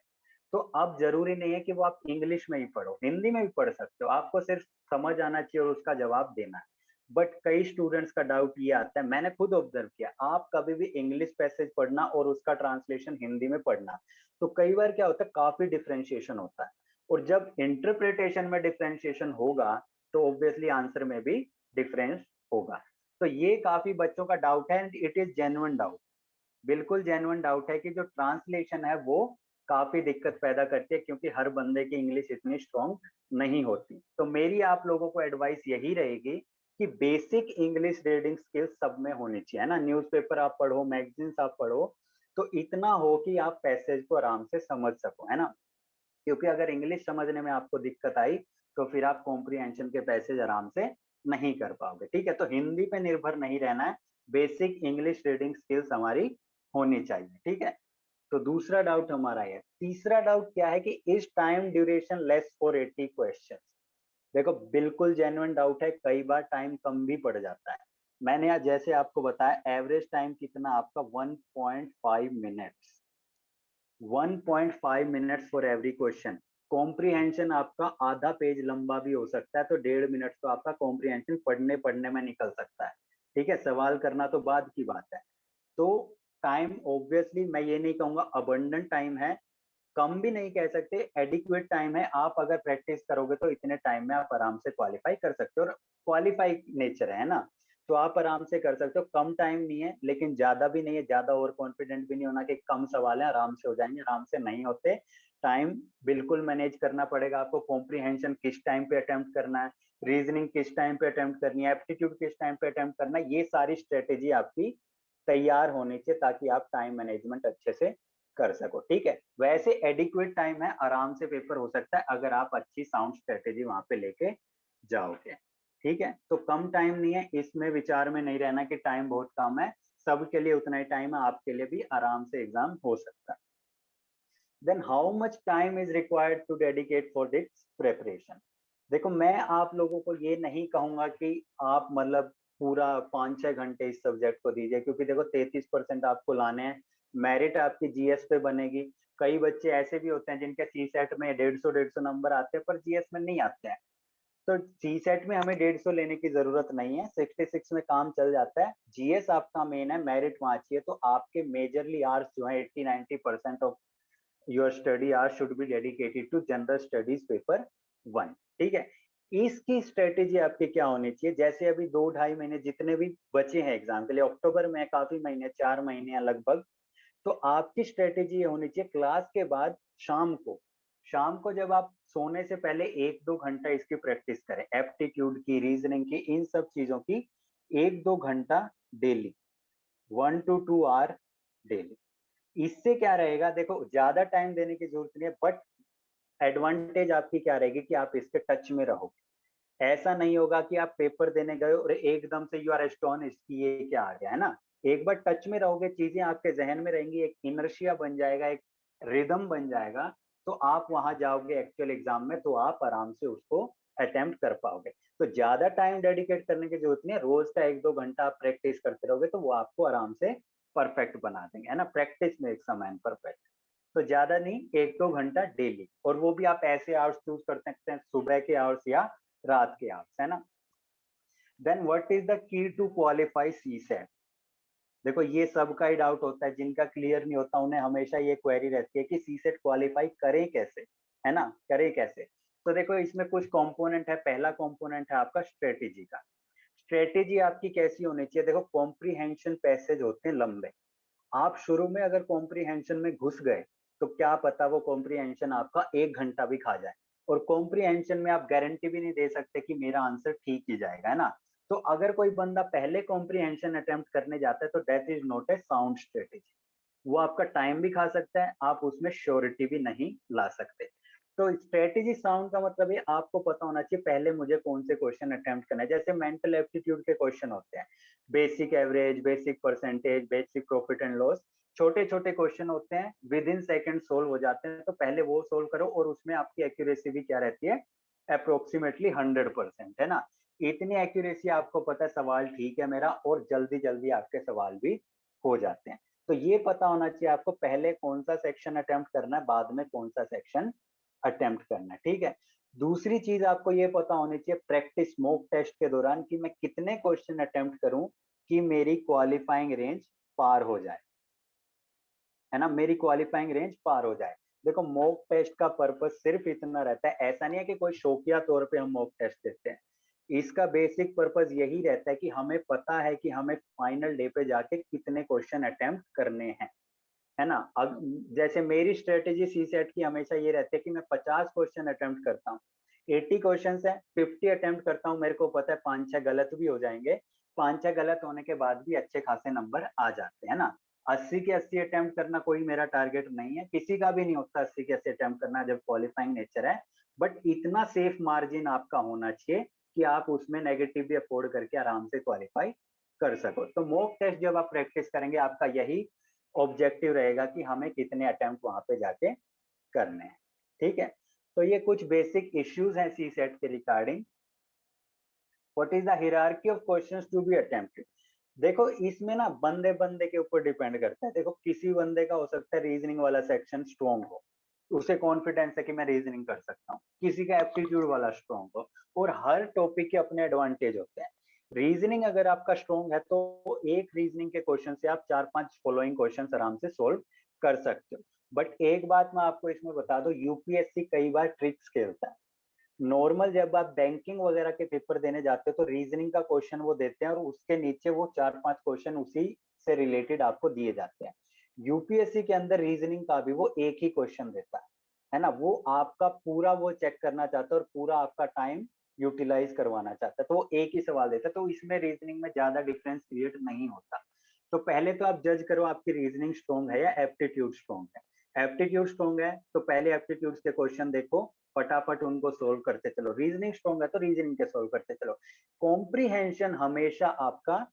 तो अब जरूरी नहीं है कि वो आप इंग्लिश में ही पढ़ो, हिंदी में भी पढ़ सकते हो, आपको सिर्फ समझ आना चाहिए और उसका जवाब देना है। बट कई स्टूडेंट्स का डाउट ये आता है, मैंने खुद ऑब्जर्व किया, आप कभी भी इंग्लिश पैसेज पढ़ना और उसका ट्रांसलेशन हिंदी में पढ़ना, तो कई बार क्या होता है, काफी डिफ्रेंशिएशन होता है। और जब इंटरप्रिटेशन में डिफ्रेंशिएशन होगा तो ऑब्वियसली आंसर में भी डिफरेंस होगा। तो ये काफी बच्चों का डाउट है and it is genuine doubt, बिल्कुल जेन्युइन डाउट है कि जो ट्रांसलेशन है वो काफी दिक्कत पैदा करती है, क्योंकि हर बंदे की इंग्लिश इतनी स्ट्रॉन्ग नहीं होती। तो मेरी आप लोगों को एडवाइस यही रहेगी कि बेसिक इंग्लिश रीडिंग स्किल्स सब में होनी चाहिए, है ना। न्यूज़पेपर आप पढ़ो, मैगजीन्स आप पढ़ो, तो इतना हो कि आप पैसेज को आराम से समझ सको, है ना। क्योंकि अगर इंग्लिश समझने में आपको दिक्कत आई तो फिर आप कॉम्प्रीहेंशन के पैसेज आराम से नहीं कर पाओगे, ठीक है। तो हिंदी पे निर्भर नहीं रहना है, बेसिक इंग्लिश रीडिंग स्किल्स हमारी होनी चाहिए, ठीक है। तो दूसरा डाउट हमारा है। तीसरा डाउट क्या है कि is time duration less for 80 question. देखो बिल्कुल जेन्युइन डाउट है, कई बार टाइम कम भी पड़ जाता है। मैंने आज जैसे आपको बताया एवरेज टाइम कितना आपका 1.5 minutes, 1.5 minutes for every question. Comprehension आपका आधा पेज लंबा भी हो सकता है, तो 1.5 मिनट तो आपका कॉम्प्रीहेंशन पढ़ने पढ़ने में निकल सकता है, ठीक है। सवाल करना तो बाद की बात है। तो टाइम ऑब्वियसली मैं ये नहीं कहूंगा अबंडेंट टाइम है, कम भी नहीं कह सकते, एडिक्वेट टाइम है। आप अगर प्रैक्टिस करोगे तो इतने टाइम में आप आराम से क्वालिफाई कर सकते हो, और क्वालिफाई नेचर है ना, तो आप आराम से कर सकते हो। कम टाइम नहीं है लेकिन ज्यादा भी नहीं है, ज्यादा ओवर कॉन्फिडेंट भी नहीं होना कि कम सवाल है आराम से हो जाएंगे, आराम से नहीं होते। टाइम बिल्कुल मैनेज करना पड़ेगा आपको। कॉम्प्रीहेंशन किस टाइम पे अटेम्प्ट करना है, रीजनिंग किस टाइम पे अटेम्प्ट करनी है, एप्टीट्यूड किस टाइम पे अटेम्प्ट करना है, ये सारी स्ट्रेटेजी आपकी तैयार होनी चाहिए ताकि आप टाइम मैनेजमेंट अच्छे से कर सको, ठीक है। वैसे एडिक्वेट टाइम है, आराम से पेपर हो सकता है अगर आप अच्छी साउंड स्ट्रेटेजी वहां पे लेके जाओगे, ठीक है। तो कम टाइम नहीं है, इसमें विचार में नहीं रहना कि टाइम बहुत कम है, सबके लिए उतना ही टाइम है, आपके लिए भी आराम से एग्जाम हो सकता है। Then how much time is required to dedicate for this preparation. देखो मैं आप लोगों को ये नहीं कहूंगा कि आप मतलब पूरा 5-6 घंटे इस सब्जेक्ट को दीजिए, क्योंकि देखो 33% आपको लाने हैं, मेरिट आपकी जीएस पे बनेगी। कई बच्चे ऐसे भी होते हैं जिनके सी सेट में 150-150 नंबर आते हैं पर जीएस में नहीं आते हैं, तो सी सेट में हमें 150 लेने की जरूरत नहीं है, 66 में काम चल जाता है। जीएस आपका मेन है, मेरिट वहां चाहिए, तो आपके मेजरली आवर्स जो है 80-90% of your study hour should be dedicated to general studies paper 1, ठीक है। इसकी स्ट्रेटेजी आपकी क्या होनी चाहिए, जैसे अभी 2-2.5 महीने जितने भी बचे हैं एग्जाम के लिए, अक्टूबर में काफी महीने, 4 महीने लगभग, तो आपकी स्ट्रेटेजी ये होनी चाहिए क्लास के बाद शाम को जब आप सोने से पहले 1-2 घंटा इसकी प्रैक्टिस करें, एप्टीट्यूड की, रीजनिंग की, इन सब चीजों की 1-2 घंटा डेली, 1 to 2 आवर डेली। इससे क्या रहेगा, देखो ज्यादा टाइम देने की जरूरत नहीं है, बट एडवांटेज आपकी क्या रहेगी कि आप इसके टच में रहोगे। ऐसा नहीं होगा कि आप पेपर देने गए और एकदम से यू आर एस्टोनिश्ड कि ये क्या आ गया, है ना। एक बार टच में रहोगे, चीजें आपके जहन में रहेंगी, एक इनर्शिया बन जाएगा, एक रिदम बन जाएगा, तो आप वहां जाओगे एक्चुअल एग्जाम में तो आप आराम से उसको अटेम्प्ट कर पाओगे। तो ज्यादा टाइम डेडिकेट करने की जरूरत नहीं है, रोज का 1-2 घंटा आप प्रैक्टिस करते रहोगे तो वो आपको आराम से परफेक्ट बना देंगे, है ना। प्रैक्टिस में एक समय परफेक्ट, तो ज्यादा नहीं, 1-2 घंटा डेली, और वो भी आप ऐसे आवर्स चूज कर सकते हैं, सुबह के आवर्स या रात के आवर्स, है ना। Then what is the key to qualify CSAT. देखो ये सबका ही डाउट होता है, जिनका क्लियर नहीं होता उन्हें हमेशा ये क्वेरी रहती है कि सी सेट क्वालिफाई करें कैसे, है ना, करें कैसे। तो देखो इसमें कुछ कंपोनेंट है, पहला कंपोनेंट है आपका स्ट्रेटेजी का। स्ट्रेटेजी आपकी कैसी होनी चाहिए, देखो कॉम्प्रीहेंशन पैसेज होते हैं लंबे, आप शुरू में अगर कॉम्प्रीहेंशन में घुस गए तो क्या पता वो कॉम्प्रीहेंशन आपका 1 घंटा भी खा जाए, और कॉम्प्रीहेंशन में आप गारंटी भी नहीं दे सकते कि मेरा आंसर ठीक ही जाएगा, है ना। तो अगर कोई बंदा पहले कॉम्प्रीहेंशन अटेम्प्ट करने जाता है तो that is not a sound strategy. वो आपका टाइम भी खा सकता है, आप उसमें श्योरिटी भी नहीं ला सकते। तो स्ट्रेटेजी साउंड का मतलब ये आपको पता होना चाहिए पहले मुझे कौन से क्वेश्चन अटेम्प्ट करना है। जैसे मेंटल एप्टीट्यूड के क्वेश्चन होते हैं, basic average, basic percentage, basic profit and loss, छोटे छोटे क्वेश्चन होते हैं, विद इन सेकेंड सोल्व हो जाते हैं। तो पहले वो सोल्व करो और उसमें आपकी एक्यूरेसी भी क्या रहती है, अप्रोक्सीमेटली 100%, है ना। इतनी एक्यूरेसी आपको पता है सवाल ठीक है मेरा, और जल्दी जल्दी आपके सवाल भी हो जाते हैं। तो ये पता होना चाहिए आपको पहले कौन सा सेक्शन अटेम्प्ट करना है, बाद में कौन सा सेक्शन अटेम्प्ट करना है, ठीक है। दूसरी चीज आपको ये पता होनी चाहिए प्रैक्टिस मॉक टेस्ट के दौरान कि मैं कितने क्वेश्चन अटेम्प्ट करूं कि मेरी क्वालिफाइंग रेंज पार हो जाए, है ना, मेरी क्वालिफाइंग रेंज पार हो जाए। देखो मॉक टेस्ट का पर्पस सिर्फ इतना रहता है, ऐसा नहीं है कि कोई शौकिया तौर पे हम मॉक टेस्ट देते हैं। इसका बेसिक पर्पस यही रहता है कि हमें पता है कि हमें फाइनल डे पे जाके कितने क्वेश्चन अटेम्प्ट करने हैं, है ना। अब जैसे मेरी स्ट्रेटेजी सी सेट की हमेशा ये रहती है कि मैं 50 क्वेश्चन अटेम्प्ट करता हूँ, 80 क्वेश्चन है, 50 अटेम्प्ट करता हूँ, मेरे को पता है 5-6 गलत भी हो जाएंगे, 5-6 गलत होने के बाद भी अच्छे खासे नंबर आ जाते हैं ना। 80 के 80 अटेम्प्ट करना कोई मेरा टारगेट नहीं है, किसी का भी नहीं होता 80 के 80 अटेम्प्ट करना जब क्वालिफाइंग नेचर है। बट इतना सेफ मार्जिन आपका होना चाहिए कि आप उसमें नेगेटिव भी अफोर्ड करके आराम से क्वालिफाई कर सको। तो मॉक टेस्ट जब आप प्रैक्टिस करेंगे आपका यही ऑब्जेक्टिव रहेगा कि हमें कितने अटेम्प्ट वहां पे जाके करने हैं, ठीक है। तो ये कुछ बेसिक इश्यूज हैं सी सेट के regarding. What is the hierarchy of questions to be attempted. देखो इसमें ना बंदे बंदे के ऊपर डिपेंड करता है। देखो किसी बंदे का हो सकता है रीजनिंग वाला सेक्शन स्ट्रॉन्ग हो, उसे कॉन्फिडेंस है कि मैं रीजनिंग कर सकता हूँ, किसी का एप्टीट्यूड वाला स्ट्रॉन्ग हो, और हर टॉपिक के अपने एडवांटेज होते हैं। रीजनिंग अगर आपका स्ट्रॉन्ग है तो एक रीजनिंग के क्वेश्चन से आप 4-5 फॉलोइंग क्वेश्चन आराम से सोल्व कर सकते हो। बट एक बात मैं आपको इसमें बता दूं, यूपीएससी कई बार ट्रिक्स खेलता है। नॉर्मल जब आप बैंकिंग वगैरह के पेपर देने जाते हो तो रीजनिंग का क्वेश्चन वो देते हैं और उसके नीचे वो 4-5 क्वेश्चन उसी से रिलेटेड आपको दिए जाते हैं। यूपीएससी के अंदर रीजनिंग का भी वो एक ही क्वेश्चन देता है ना। वो आपका पूरा वो चेक करना चाहता है और पूरा आपका टाइम यूटिलाइज करवाना चाहता है, तो वो एक ही सवाल देता है। तो इसमें रीजनिंग में ज्यादा डिफरेंस क्रिएट नहीं होता। तो पहले तो आप जज करो आपकी रीजनिंग स्ट्रॉन्ग है या एप्टीट्यूड स्ट्रॉन्ग है। एप्टीट्यूड स्ट्रॉन्ग है तो पहले एप्टीट्यूड के क्वेश्चन देखो, फटाफट उनको सोल्व करते चलो। रीजनिंग स्ट्रॉन्ग है तो रीजनिंग के सोल्व करते चलो। कॉम्प्रीहेंशन हमेशा आपका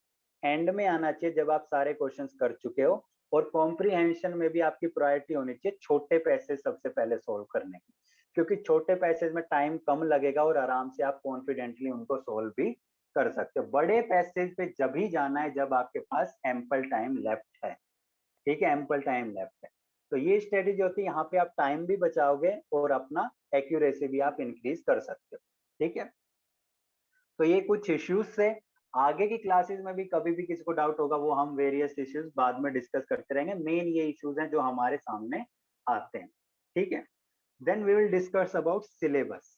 एंड में आना चाहिए जब आप सारे क्वेश्चंस कर चुके हो, और कॉम्प्रीहेंशन में भी आपकी प्रायोरिटी होनी चाहिए छोटे पैसेज सबसे पहले सोल्व करने की, क्योंकि छोटे पैसेज में टाइम कम लगेगा और आराम से आप कॉन्फिडेंटली उनको सोल्व भी कर सकते हो। बड़े पैसेज पे जब ही जाना है जब आपके पास एम्पल टाइम लेफ्ट है, ठीक है, एम्पल टाइम लेफ्ट है। तो ये स्ट्रेटेजी होती है, यहाँ पे आप टाइम भी बचाओगे और अपना एक्यूरेसी भी आप इंक्रीज कर सकते हो, ठीक है। तो ये कुछ इश्यूज से आगे की क्लासेस में भी कभी भी किसी को डाउट होगा वो हम वेरियस इश्यूज बाद में डिस्कस करते रहेंगे। मेन ये इश्यूज हैं जो हमारे सामने आते हैं, ठीक है। Then we will discuss about syllabus,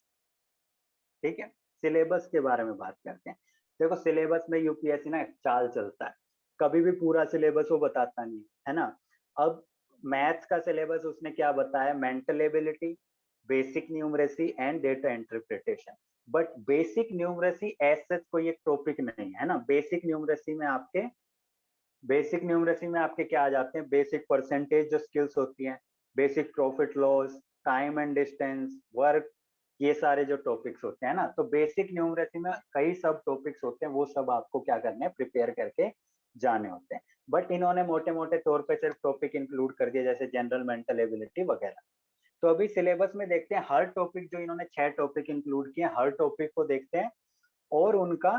ठीक है। सिलेबस के बारे में बात करते हैं। देखो सिलेबस में यूपीएससी ना चाल चलता है, कभी भी पूरा सिलेबस वो बताता नहीं है ना। अब मैथ्स का सिलेबस उसने क्या बताया, mental ability, basic numeracy and data interpretation. But basic numeracy ऐसे कोई एक टॉपिक नहीं है ना। बेसिक न्यूमरेसी में आपके क्या आ जाते हैं, बेसिक परसेंटेज जो स्किल्स होती हैं, basic profit loss, time and distance, work, ये सारे जो टॉपिक्स होते हैं ना। तो बेसिक न्यूमरेसी में कई सब टॉपिक्स होते हैं, वो सब आपको क्या करने हैं, प्रिपेयर करके जाने होते हैं। बट इन्होंने मोटे मोटे तौर पे सिर्फ टॉपिक इंक्लूड कर दिए जैसे जनरल मेंटल एबिलिटी वगैरह। तो अभी सिलेबस में देखते हैं हर टॉपिक, जो इन्होंने 6 टॉपिक इंक्लूड किए हर टॉपिक को देखते हैं और उनका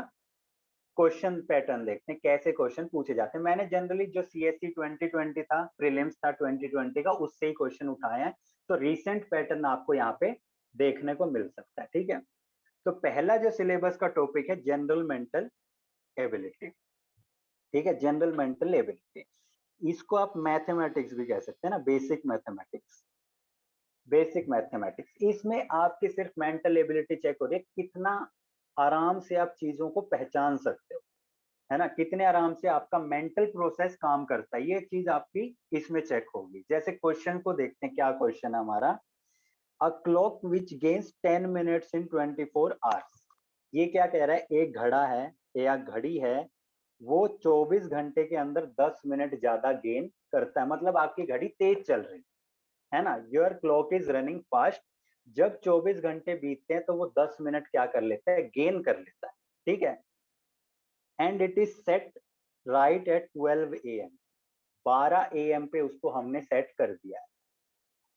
क्वेश्चन पैटर्न देखते हैं, कैसे क्वेश्चन पूछे जाते हैं। मैंने जनरली जो सीएससी 2020 था, प्रीलिम्स था 2020 का, उससे ही क्वेश्चन उठाए हैं। तो रीसेंट पैटर्न आपको यहाँ पे देखने को मिल सकता है, ठीक है। तो पहला जो सिलेबस का टॉपिक है जनरल मेंटल एबिलिटी, ठीक है, जनरल मेंटल एबिलिटी। इसको आप मैथमेटिक्स भी कह सकते हैं ना, बेसिक मैथमेटिक्स। बेसिक मैथमेटिक्स, इसमें आपकी सिर्फ मेंटल एबिलिटी चेक हो रही है, कितना आराम से आप चीजों को पहचान सकते हो, है ना, कितने आराम से आपका मेंटल प्रोसेस काम करता है, ये चीज आपकी इसमें चेक होगी। जैसे क्वेश्चन को देखते हैं, क्या क्वेश्चन है हमारा, a clock which gains 10 minutes in 24 hours. ये क्या कह रहा है, एक घड़ा है या घड़ी है वो 24 घंटे के अंदर 10 मिनट ज्यादा गेन करता है, मतलब आपकी घड़ी तेज चल रही है ना, your clock is running fast. जब 24 घंटे बीतते हैं तो वो 10 मिनट क्या कर लेता है, गेन कर लेता है, ठीक है। And it is set right at 12 AM, 12 AM पे उसको हमने सेट कर दिया है।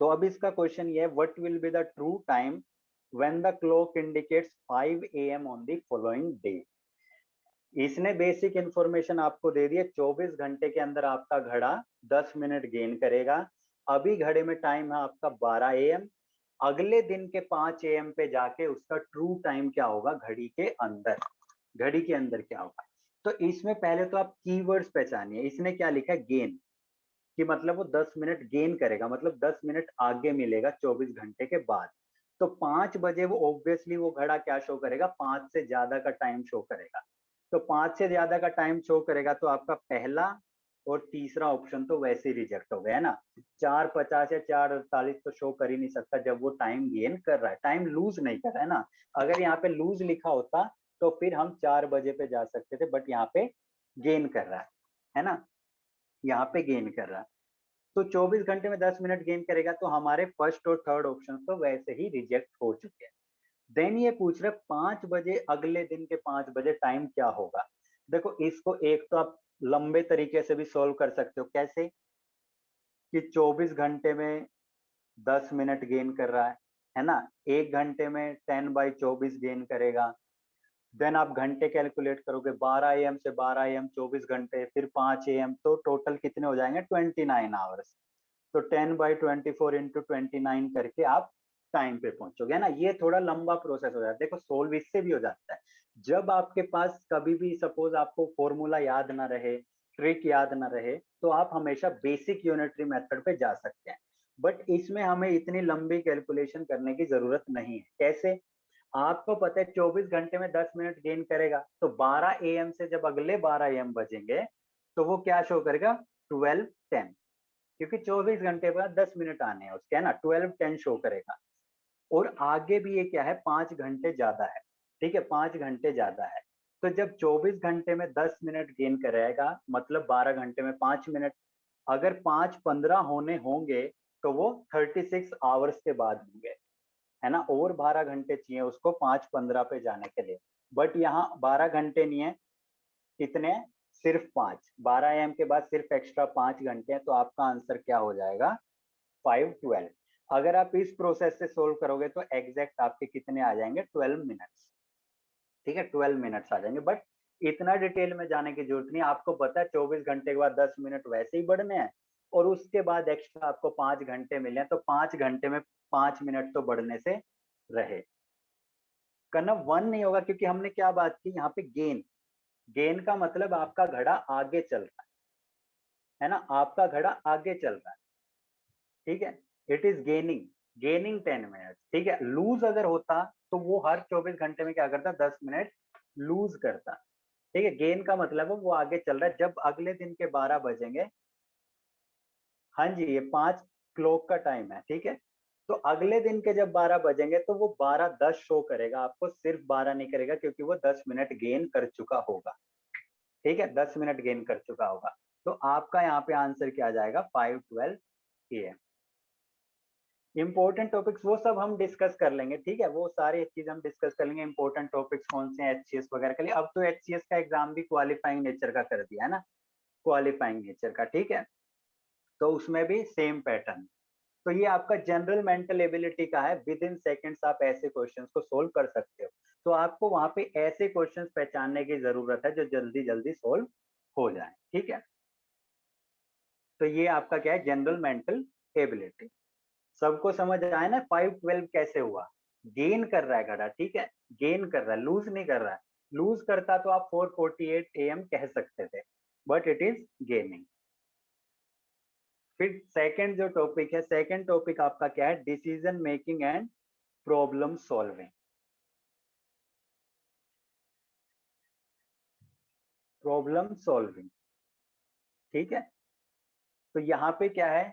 तो अब इसका क्वेश्चन ये है, what will be the true time when the clock indicates 5 AM on the following day. इसने बेसिक इंफॉर्मेशन आपको दे दी है, 24 घंटे के अंदर आपका घड़ा 10 मिनट गेन करेगा। अभी घड़े में टाइम है आपका 12 AM। अगले दिन के 5 AM पे जाके उसका ट्रू टाइम क्या होगा घड़ी के अंदर, घड़ी के अंदर क्या होगा। तो इसमें पहले तो आप कीवर्ड्स पहचानिए। इसने क्या लिखा है, गेन, कि मतलब वो 10 मिनट गेन करेगा, मतलब 10 मिनट आगे मिलेगा 24 घंटे के बाद। तो 5 बजे वो ऑब्वियसली वो घड़ा क्या शो करेगा, 5 से ज्यादा का टाइम शो करेगा। तो 5 से ज्यादा का टाइम शो करेगा तो आपका पहला और तीसरा ऑप्शन तो वैसे ही रिजेक्ट हो गया है ना। 4:50 या 4:48 तो शो कर ही नहीं सकता जब वो टाइम गेन कर रहा है, टाइम लूज नहीं कर रहा है ना। अगर यहाँ पे लूज लिखा होता तो फिर हम 4 बजे पे जा सकते थे, बट यहाँ पे गेन कर रहा है ना, यहाँ पे गेन कर रहा है। तो 24 घंटे में 10 मिनट गेन करेगा, तो हमारे फर्स्ट और थर्ड ऑप्शन तो वैसे ही रिजेक्ट हो चुके हैं। देन ये पूछ रहे 5 बजे, अगले दिन के 5 बजे टाइम क्या होगा। देखो इसको एक तो आप लंबे तरीके से भी सोल्व कर सकते हो, कैसे कि 24 घंटे में 10 मिनट गेन कर रहा है ना, एक घंटे में 10/24 गेन करेगा। देन आप घंटे कैलकुलेट करोगे, 12 AM से 12 AM 24 घंटे, फिर 5 AM, तो टोटल कितने हो जाएंगे, 29 आवर्स। तो 10/24 इंटू 29 करके आप टाइम पे पहुंचोगे ना। ये थोड़ा लंबा प्रोसेस हो जाता है। देखो सोल्व इससे भी हो जाता है, जब आपके पास कभी भी सपोज आपको फॉर्मूला याद ना रहे, ट्रिक याद ना रहे, तो आप हमेशा बेसिक यूनिटरी मेथड पे जा सकते हैं। बट इसमें हमें इतनी लंबी कैलकुलेशन करने की जरूरत नहीं है। कैसे, आपको पता है 24 घंटे में 10 मिनट गेन करेगा, तो 12 AM से जब अगले 12 AM बजेंगे तो वो क्या शो करेगा, 12:10, क्योंकि 24 घंटे बाद 10 मिनट आने हैं उसके, है ना, 12:10 शो करेगा। और आगे भी ये क्या है, 5 घंटे ज्यादा है, ठीक है, 5 घंटे ज्यादा है। तो जब 24 घंटे में 10 मिनट गेन करेगा, मतलब 12 घंटे में 5 मिनट, अगर 5:15 होने होंगे तो वो 36 आवर्स के बाद होंगे, है ना। और 12 घंटे चाहिए उसको 5:15 पे जाने के लिए। बट यहाँ 12 घंटे नहीं है, कितने, सिर्फ 5। 12 AM के बाद सिर्फ एक्स्ट्रा 5 घंटे हैं, तो आपका आंसर क्या हो जाएगा, 5:12। अगर आप इस प्रोसेस से सोल्व करोगे तो एग्जैक्ट आपके कितने आ जाएंगे, 12 मिनट्स, ठीक है, 12 मिनट्स आ जाएंगे। बट इतना डिटेल में जाने की जरूरत नहीं, आपको पता है 24 घंटे के बाद 10 मिनट वैसे ही बढ़ने हैं, और उसके बाद एक्स्ट्रा आपको 5 घंटे मिले हैं, तो 5 घंटे में 5 मिनट तो बढ़ने से रहे। करना 1 नहीं होगा, क्योंकि हमने क्या बात की यहाँ पे, गेन। गेन का मतलब आपका घड़ा आगे चल रहा है ना, आपका घड़ा आगे चल रहा है, ठीक है। It is gaining, gaining 10 minute, ठीक है। लूज अगर होता तो वो हर 24 घंटे में क्या करता, 10 मिनट लूज करता, ठीक है। गेन का मतलब है वो आगे चल रहा है। जब अगले दिन के 12 बजेंगे, हाँ जी, ये 5 क्लॉक का टाइम है, ठीक है। तो अगले दिन के जब 12 बजेंगे तो वो 12:10 शो करेगा आपको, सिर्फ 12 नहीं करेगा, क्योंकि वो 10 मिनट गेन कर चुका होगा, ठीक है, 10 मिनट गेन कर चुका होगा। तो आपका यहाँ पे आंसर क्या आ जाएगा, 5:12 AM। इंपॉर्टेंट टॉपिक्स वो सब हम डिस्कस कर लेंगे, ठीक है, वो सारी चीज हम डिस्कस कर लेंगे। इंपॉर्टेंट टॉपिक्स कौन से हैं, एचसीएस वगैरह के लिए। अब तो एचसीएस का एग्जाम भी क्वालिफाइंग नेचर का कर दिया है ना, क्वालिफाइंग नेचर का, ठीक है। तो उसमें भी सेम पैटर्न। तो ये आपका जनरल मेंटल एबिलिटी का है, विद इन सेकेंड्स आप ऐसे क्वेश्चंस को सोल्व कर सकते हो। तो आपको वहां पे ऐसे क्वेश्चंस पहचानने की जरूरत है जो जल्दी जल्दी सोल्व हो जाए, ठीक है। तो ये आपका क्या है, जनरल मेंटल एबिलिटी। सबको समझ आया ना, 5:12 कैसे हुआ, गेन कर रहा है घड़ा, ठीक है, गेन कर रहा है, लूज नहीं कर रहा है। लूज करता तो आप 4:48 AM कह सकते थे, बट इट इज गेनिंग। फिर सेकंड जो टॉपिक है, सेकंड टॉपिक आपका क्या है, decision making and problem solving. Problem solving, ठीक है। तो यहाँ पे क्या है,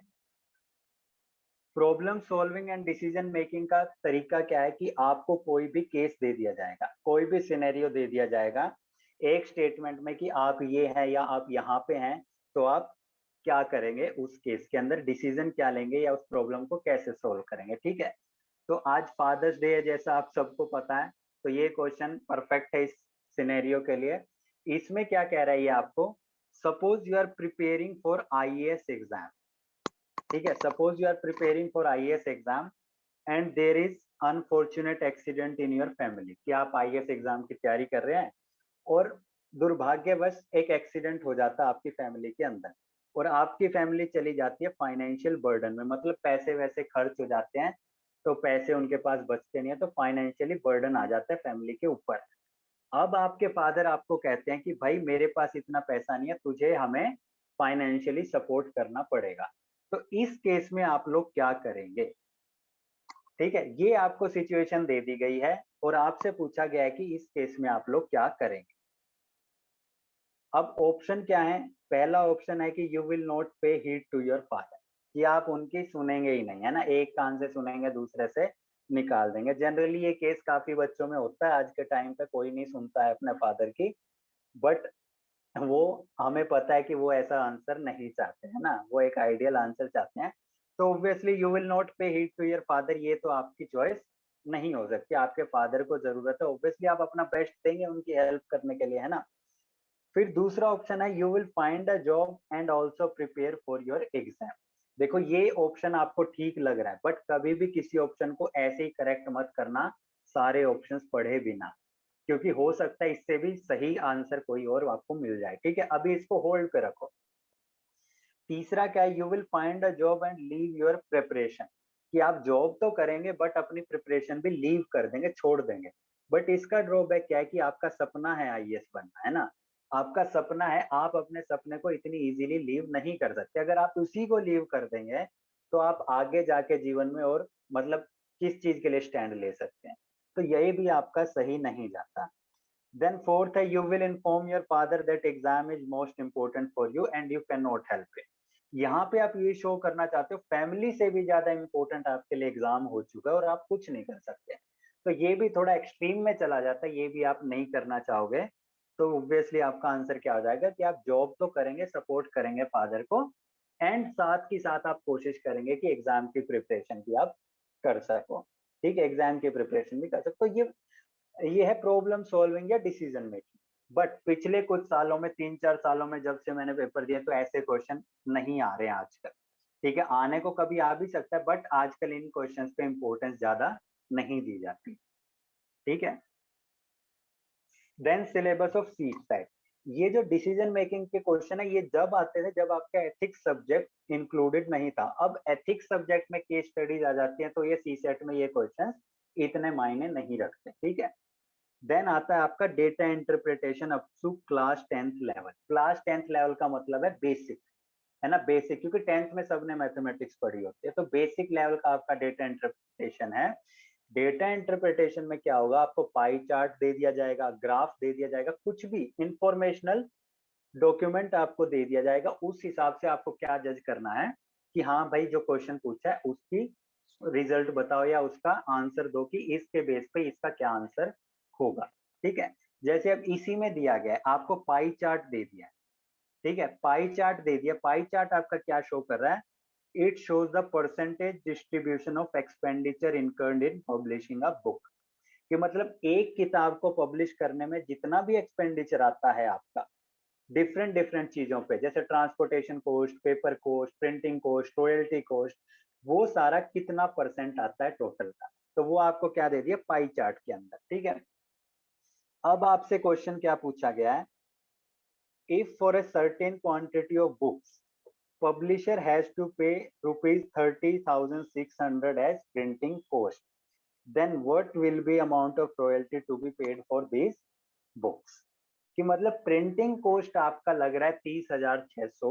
problem solving and decision making का तरीका क्या है कि आपको कोई भी केस दे दिया जाएगा, कोई भी सिनेरियो दे दिया जाएगा, एक स्टेटमेंट में कि आप ये हैं या आप यहाँ पे हैं, तो आप क्या करेंगे उस केस के अंदर, डिसीजन क्या लेंगे या उस प्रॉब्लम को कैसे सोल्व करेंगे। ठीक है, तो आज फादर्स डे है जैसा आप सबको पता है, तो ये क्वेश्चन परफेक्ट है इस सिनेरियो के लिए। इसमें क्या कह रहा है ये आपको, suppose you are preparing for IAS exam. ठीक है, suppose you are preparing for IAS exam and there is unfortunate accident in your family, कि आप आईएएस एग्जाम की तैयारी कर रहे हैं और दुर्भाग्यवश एक एक्सीडेंट हो जाता है आपकी फैमिली के अंदर, और आपकी फैमिली चली जाती है फाइनेंशियल बर्डन में, मतलब पैसे वैसे खर्च हो जाते हैं, तो पैसे उनके पास बचते नहीं है, तो फाइनेंशियली बर्डन आ जाता है फैमिली के ऊपर। अब आपके फादर आपको कहते हैं कि भाई मेरे पास इतना पैसा नहीं है, तुझे हमें फाइनेंशियली सपोर्ट करना पड़ेगा, तो इस केस में आप लोग क्या करेंगे। ठीक है, ये आपको सिचुएशन दे दी गई है और आपसे पूछा गया है कि इस केस में आप लोग क्या करेंगे। अब ऑप्शन क्या है, पहला ऑप्शन है कि यू विल नॉट पे हीड टू योर फादर, कि आप उनकी सुनेंगे ही नहीं, है ना, एक कान से सुनेंगे दूसरे से निकाल देंगे। जनरली ये केस काफी बच्चों में होता है, आज के टाइम पे कोई नहीं सुनता है अपने फादर की, बट वो हमें पता है कि वो ऐसा आंसर नहीं चाहते, है ना, वो एक आइडियल आंसर चाहते हैं। तो ऑब्वियसली यू विल नॉट पे हीड टू योर फादर, ये तो आपकी चॉइस नहीं हो सकती, आपके फादर को जरूरत है, ऑब्वियसली आप अपना बेस्ट देंगे उनकी हेल्प करने के लिए, है ना। फिर दूसरा ऑप्शन है you will find a job and also prepare for your exam. देखो ये ऑप्शन आपको ठीक लग रहा है, बट कभी भी किसी ऑप्शन को ऐसे ही करेक्ट मत करना सारे ऑप्शंस पढ़े बिना, क्योंकि हो सकता है इससे भी सही आंसर कोई और आपको मिल जाए। ठीक है, अभी इसको होल्ड पे रखो। तीसरा क्या है, you will find a job and leave your preparation, कि आप जॉब तो करेंगे बट अपनी प्रिपरेशन भी लीव कर देंगे, छोड़ देंगे। बट इसका ड्रॉबैक क्या है कि आपका सपना है आईएएस बनना, है ना, आपका सपना है, आप अपने सपने को इतनी इजीली लीव नहीं कर सकते। अगर आप उसी को लीव कर देंगे तो आप आगे जाके जीवन में और मतलब किस चीज के लिए स्टैंड ले सकते हैं, तो यही भी आपका सही नहीं जाता। देन फोर्थ है you will inform your father that exam is most important for you and you can not help it. यहाँ पे आप ये शो करना चाहते हो फैमिली से भी ज्यादा इंपॉर्टेंट आपके लिए एग्जाम हो चुका है और आप कुछ नहीं कर सकते, तो ये भी थोड़ा एक्सट्रीम में चला जाता है, ये भी आप नहीं करना चाहोगे। तो ऑब्वियसली आपका आंसर क्या हो जाएगा कि आप जॉब तो करेंगे, सपोर्ट करेंगे फादर को, एंड साथ ही साथ आप कोशिश करेंगे कि एग्जाम की प्रिपरेशन भी आप कर सको। ठीक है, एग्जाम की प्रिपरेशन भी कर सको। तो ये है प्रॉब्लम सॉल्विंग या डिसीजन मेकिंग। बट पिछले कुछ सालों में, 3-4 सालों में जब से मैंने पेपर दिए, तो ऐसे क्वेश्चन नहीं आ रहे हैं आजकल। ठीक है, आने को कभी आ भी सकता है, बट आजकल इन क्वेश्चंस पे इंपॉर्टेंस ज्यादा नहीं दी जाती। ठीक है, then syllabus of CSAT. ये जो डिसीजन मेकिंग के क्वेश्चन है, ये जब आते थे जब आपका एथिक्स सब्जेक्ट इंक्लूडेड नहीं था। अब एथिक्स सब्जेक्ट में केस स्टडीज आ जाती है, तो ये सी सेट में ये क्वेश्चन इतने मायने नहीं रखते। ठीक है, देन आता है आपका data interpretation up to class 10th level. Class 10th level का मतलब है बेसिक, है ना, बेसिक, क्योंकि 10th में सबने मैथमेटिक्स पढ़ी होती है, तो बेसिक लेवल का आपका डेटा इंटरप्रिटेशन है। डेटा इंटरप्रिटेशन में क्या होगा, आपको पाई चार्ट दे दिया जाएगा, ग्राफ दे दिया जाएगा, कुछ भी इंफॉर्मेशनल डॉक्यूमेंट आपको दे दिया जाएगा, उस हिसाब से आपको क्या जज करना है कि हाँ भाई जो क्वेश्चन पूछा है उसकी रिजल्ट बताओ या उसका आंसर दो कि इसके बेस पे इसका क्या आंसर होगा। ठीक है, जैसे अब इसी में दिया गया है, आपको पाई चार्ट दे दिया है। ठीक है, पाई चार्ट दे दिया, पाई चार्ट आपका क्या शो कर रहा है, it shows the percentage distribution of expenditure incurred in publishing a book, कि मतलब एक किताब को पब्लिश करने में जितना भी एक्सपेंडिचर आता है आपका डिफरेंट डिफरेंट चीजों पे, जैसे transportation cost, paper cost, printing cost, royalty cost, वो सारा कितना परसेंट आता है टोटल का, तो वो आपको क्या दे दिया पाई चार्ट के अंदर। ठीक है, अब आपसे क्वेश्चन क्या पूछा गया है, if for a certain quantity of books publisher has to pay rupees 30,600 as printing cost, then what will be amount of royalty to be paid for these books। कि मतलब प्रिंटिंग कॉस्ट आपका लग रहा है 30,600,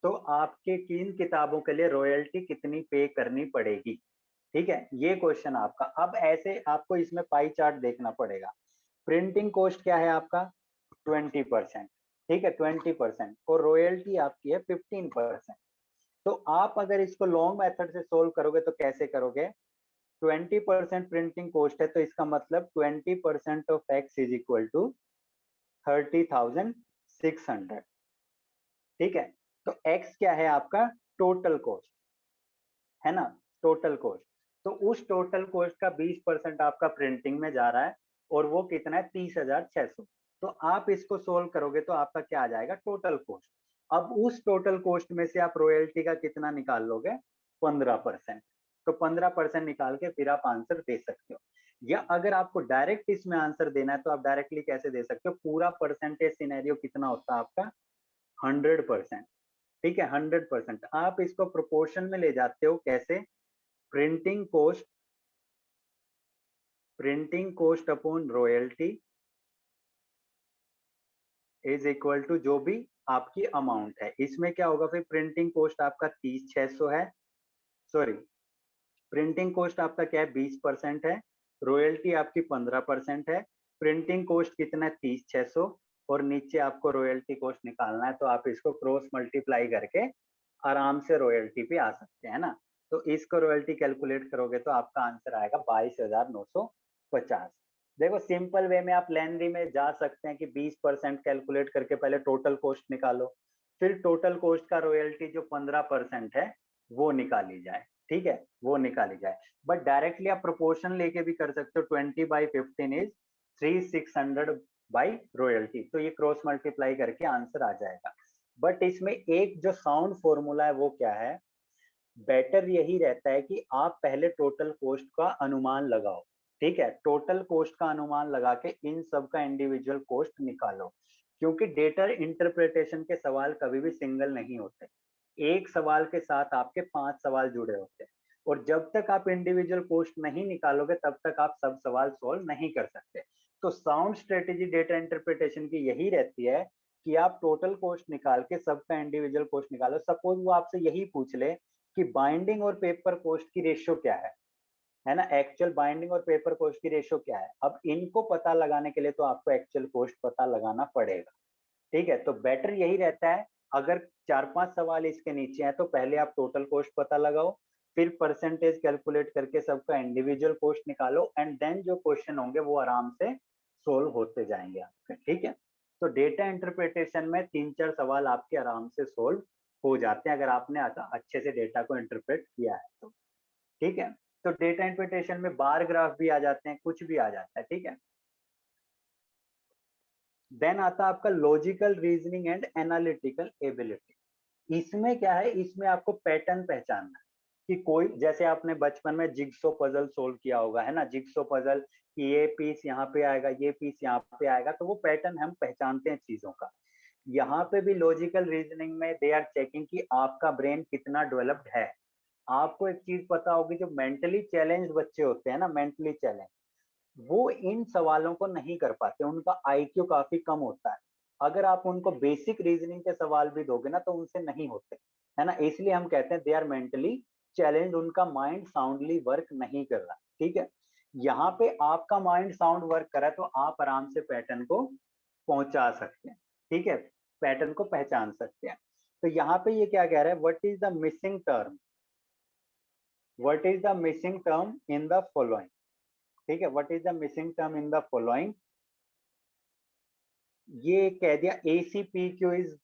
तो आपके किन किताबों के लिए रॉयल्टी कितनी पे करनी पड़ेगी। ठीक है, ये क्वेश्चन आपका। अब ऐसे आपको इसमें पाई चार्ट देखना पड़ेगा। प्रिंटिंग कॉस्ट क्या है आपका 20%। ठीक है, 20%, और रॉयल्टी आपकी है 15%। तो आप अगर इसको लॉन्ग मेथड से सोल्व करोगे तो कैसे करोगे, 20% प्रिंटिंग कॉस्ट है, तो इसका मतलब 20% of x is equal to 30,600, ठीक है। तो x क्या है आपका टोटल कॉस्ट, है ना, टोटल कॉस्ट। तो उस टोटल कॉस्ट का 20% आपका प्रिंटिंग में जा रहा है और वो कितना है 30,600। तो आप इसको सोल्व करोगे तो आपका क्या आ जाएगा टोटल कॉस्ट। अब उस टोटल कॉस्ट में से आप रॉयल्टी का कितना निकाल लोगे 15%। तो 15% निकाल के फिर आप आंसर दे सकते हो। या अगर आपको डायरेक्ट इसमें आंसर देना है तो आप डायरेक्टली कैसे दे सकते हो, पूरा परसेंटेज सिनेरियो कितना होता है आपका 100%, ठीक है 100%। आप इसको प्रोपोर्शन में ले जाते हो कैसे, printing cost upon royalty is equal to जो भी आपकी अमाउंट है। इसमें क्या होगा फिर, प्रिंटिंग कॉस्ट आपका 30,600 है, सॉरी प्रिंटिंग कॉस्ट आपका क्या है 20% है, रॉयल्टी आपकी 15% है। प्रिंटिंग कॉस्ट कितना है 30,600 और नीचे आपको रॉयल्टी कॉस्ट निकालना है, तो आप इसको क्रॉस मल्टीप्लाई करके आराम से रॉयल्टी पे आ सकते हैं ना। तो इसको रॉयल्टी कैलकुलेट करोगे तो आपका आंसर आएगा 22,950। देखो सिंपल वे में आप लेंदी में जा सकते हैं कि 20% कैलकुलेट करके पहले टोटल कॉस्ट निकालो, फिर टोटल कॉस्ट का रॉयल्टी जो 15% है वो निकाली जाए, ठीक है वो निकाली जाए। बट डायरेक्टली आप प्रोपोर्शन लेके भी कर सकते हो, 20/15 इज 3,600 बाई रॉयल्टी, तो ये क्रॉस मल्टीप्लाई करके आंसर आ जाएगा। बट इसमें एक जो साउंड फॉर्मूला है वो क्या है, बेटर यही रहता है कि आप पहले टोटल कॉस्ट का अनुमान लगाओ, ठीक है, टोटल कॉस्ट का अनुमान लगा के इन सब का इंडिविजुअल कॉस्ट निकालो। क्योंकि डेटा इंटरप्रिटेशन के सवाल कभी भी सिंगल नहीं होते, एक सवाल के साथ आपके 5 सवाल जुड़े होते हैं, और जब तक आप इंडिविजुअल कॉस्ट नहीं निकालोगे तब तक आप सब सवाल सोल्व नहीं कर सकते। तो साउंड स्ट्रेटेजी डेटा इंटरप्रिटेशन की यही रहती है कि आप टोटल कॉस्ट निकाल के सबका इंडिविजुअल कॉस्ट निकालो। सपोज वो आपसे यही पूछ ले कि बाइंडिंग और पेपर कॉस्ट की रेशियो क्या है ना, एक्चुअल बाइंडिंग और पेपर कॉस्ट की रेशियो क्या है। अब इनको पता लगाने के लिए तो आपको एक्चुअल कॉस्ट पता लगाना पड़ेगा, ठीक है। तो बेटर यही रहता है, अगर 4-5 सवाल इसके नीचे हैं तो पहले आप टोटल कॉस्ट पता लगाओ, फिर परसेंटेज कैलकुलेट करके सबका इंडिविजुअल कॉस्ट निकालो, एंड देन जो क्वेश्चन होंगे वो आराम से सोल्व होते जाएंगे आपके, ठीक है। तो डेटा इंटरप्रिटेशन में 3-4 सवाल आपके आराम से सोल्व हो जाते हैं अगर आपने अच्छे से डेटा को इंटरप्रेट किया है तो, ठीक है। तो डेटा इंटरप्रिटेशन में बार ग्राफ भी आ जाते हैं, कुछ भी आ जाता है, ठीक है। देन आता है आपका logical reasoning and analytical ability. इसमें क्या है, इसमें आपको पैटर्न पहचानना है कि कोई, जैसे आपने बचपन में जिग्सो पजल सोल्व किया होगा, है ना, जिग्सो पजल कि ये पीस यहाँ पे आएगा, ये पीस यहाँ पे आएगा, तो वो पैटर्न हम पहचानते हैं चीजों का। यहाँ पे भी लॉजिकल रीजनिंग में दे आर चेकिंग कि आपका ब्रेन कितना डेवलप्ड है। आपको एक चीज पता होगी, जो मेंटली चैलेंज बच्चे होते हैं ना, मेंटली चैलेंज, वो इन सवालों को नहीं कर पाते, उनका आईक्यू काफी कम होता है। अगर आप उनको बेसिक रीजनिंग के सवाल भी दोगे ना तो उनसे नहीं होते, है ना। इसलिए हम कहते हैं दे आर मेंटली चैलेंज, उनका माइंड साउंडली वर्क नहीं कर रहा, ठीक है। यहाँ पे आपका माइंड साउंड वर्क कर रहा है तो आप आराम से पैटर्न को पहुंचा सकते हैं, ठीक है, पैटर्न को पहचान सकते हैं। तो यहाँ पे ये क्या कह रहा है, what is the missing term, what is the missing term in the following, ठीक है, what is the missing term in the following. ये कह दिया ACPQ इज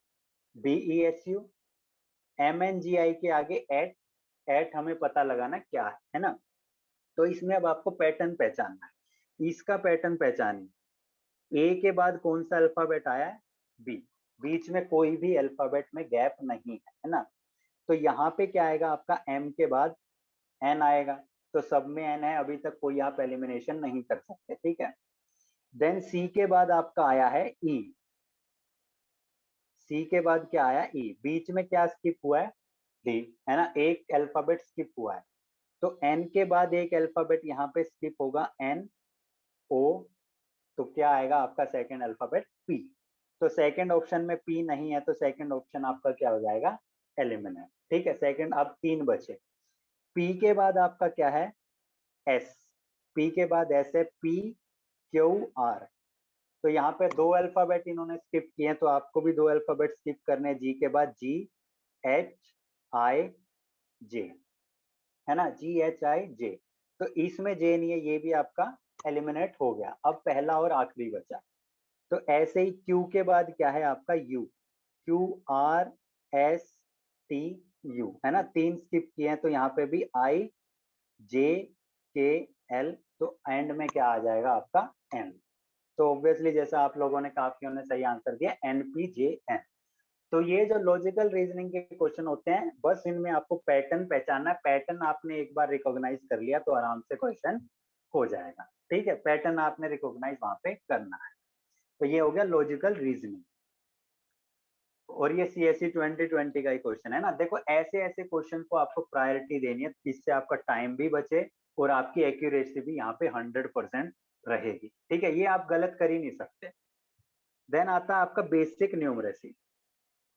BESU, MNGI के आगे एट, एट हमें पता लगाना क्या है ना। तो इसमें अब आपको पैटर्न पहचानना है, इसका पैटर्न पहचानिए। ए के बाद कौन सा अल्फाबेट आया है, बी, बीच में कोई भी अल्फाबेट में गैप नहीं है ना। तो यहाँ पे क्या आएगा आपका, एम के बाद एन आएगा, तो सब में एन है, अभी तक कोई आप एलिमिनेशन नहीं कर सकते, ठीक है। देन सी के बाद आपका आया है ई, सी के बाद क्या आया ई, बीच में क्या स्किप हुआ है डी, है ना, एक अल्फाबेट स्किप हुआ है। तो एन के बाद एक अल्फाबेट यहाँ पे स्किप होगा, एन ओ, तो क्या आएगा आपका सेकंड अल्फाबेट पी। तो सेकंड ऑप्शन में पी नहीं है तो सेकंड ऑप्शन आपका क्या हो जाएगा, एलिमिनेट, ठीक है। सेकंड, अब 3 बचे। पी के बाद आपका क्या है, एस, पी के बाद एस है, पी क्यू आर। तो यहाँ पे 2 अल्फाबेट इन्होंने स्किप किए हैं तो आपको भी 2 अल्फाबेट स्किप करने हैं, जी के बाद GHIJ, है ना, GHIJ। तो इसमें जे नहीं है, ये भी आपका एलिमिनेट हो गया। अब पहला और आखिरी बचा, तो ऐसे ही Q के बाद क्या है आपका U, QRSTU, है ना, 3 स्किप किए हैं, तो यहाँ पे भी IJKL, तो एंड में क्या आ जाएगा आपका N। तो ऑब्वियसली जैसा आप लोगों ने काफियों ने सही आंसर दिया NPJN। तो ये जो लॉजिकल रीजनिंग के क्वेश्चन होते हैं, बस इनमें आपको पैटर्न पहचानना है। पैटर्न आपने एक बार रिकॉग्नाइज कर लिया तो आराम से क्वेश्चन हो जाएगा। ठीक है, पैटर्न आपने रिकॉग्नाइज वहां पे करना है। तो ये हो गया लॉजिकल रीजनिंग, और ये CSE 2020 का ही क्वेश्चन है ना। देखो ऐसे ऐसे क्वेश्चन को आपको प्रायोरिटी देनी है, इससे आपका टाइम भी बचे और आपकी एक्यूरेसी भी यहाँ पे 100% रहेगी। ठीक है, ये आप गलत कर ही नहीं सकते। देन आता है आपका बेसिक न्यूमरेसी।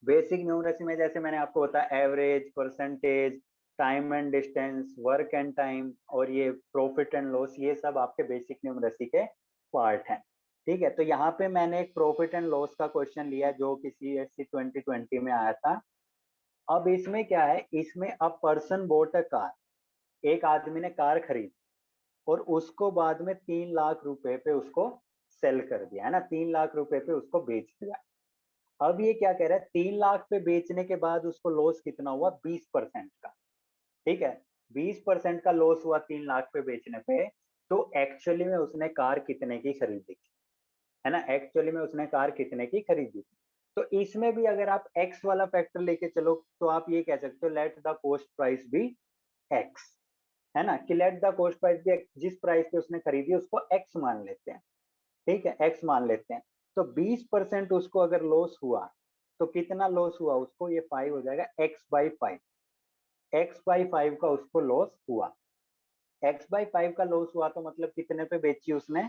बेसिक न्यूमरेसी में जैसे मैंने आपको बताया, average, percentage, time and distance, work and time, और ये प्रॉफिट एंड लॉस, ये सब आपके बेसिक न्यूमरेसी के पार्ट हैं। ठीक है, तो यहाँ पे मैंने एक प्रॉफिट एंड लॉस का क्वेश्चन लिया जो कि CSE 2020 में आया था। अब इसमें क्या है, इसमें a person boat a car, एक आदमी ने कार खरीदी और उसको बाद में 3 लाख रुपए पे उसको सेल कर दिया, है ना, 3 लाख रुपए पे उसको बेच दिया। अब ये क्या कह रहा है, 3 लाख पे बेचने के बाद उसको लॉस कितना हुआ, 20% का। ठीक है, 20% का लॉस हुआ 3 लाख पे बेचने पे, तो एक्चुअली में उसने कार कितने की खरीदी थी, है ना, एक्चुअली में उसने कार कितने की खरीदी थी। तो इसमें भी अगर आप एक्स वाला फैक्टर लेके चलो तो आप ये कह सकते हो let the cost price be x, है ना, कि let the cost price be x, जिस प्राइस पे उसने खरीदी उसको एक्स मान लेते हैं। ठीक है, एक्स मान लेते हैं। तो 20% उसको अगर लॉस हुआ तो कितना लॉस हुआ उसको, ये 5 हो जाएगा, x/5, x/5 का उसको लॉस हुआ। x/5 का लॉस हुआ तो मतलब कितने पे बेची उसने,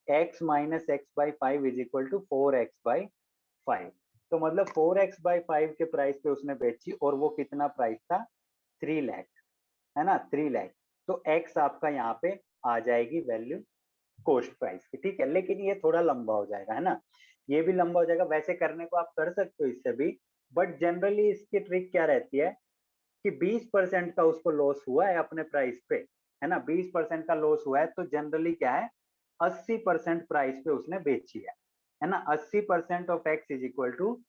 x minus x/5 is equal to 4x/5। तो मतलब 4x/5 के प्राइस पे उसने बेची और वो कितना प्राइस था, 3 लाख, है ना, 3 लाख। तो x आपका यहाँ पे आ जाएगी वैल्यू कॉस्ट प्राइस की। ठीक है, लेकिन ये थोड़ा लंबा हो जाएगा, है ना, ये भी लंबा हो जाएगा। वैसे करने को आप कर सकते हो इससे भी, बट जनरली इसकी ट्रिक क्या रहती है कि 20% का उसको लॉस हुआ है अपने प्राइस पे, है ना, 20% का लॉस हुआ है, तो जनरली क्या है, 80% प्राइस पे उसने बेची है ना। 80% of x is equal to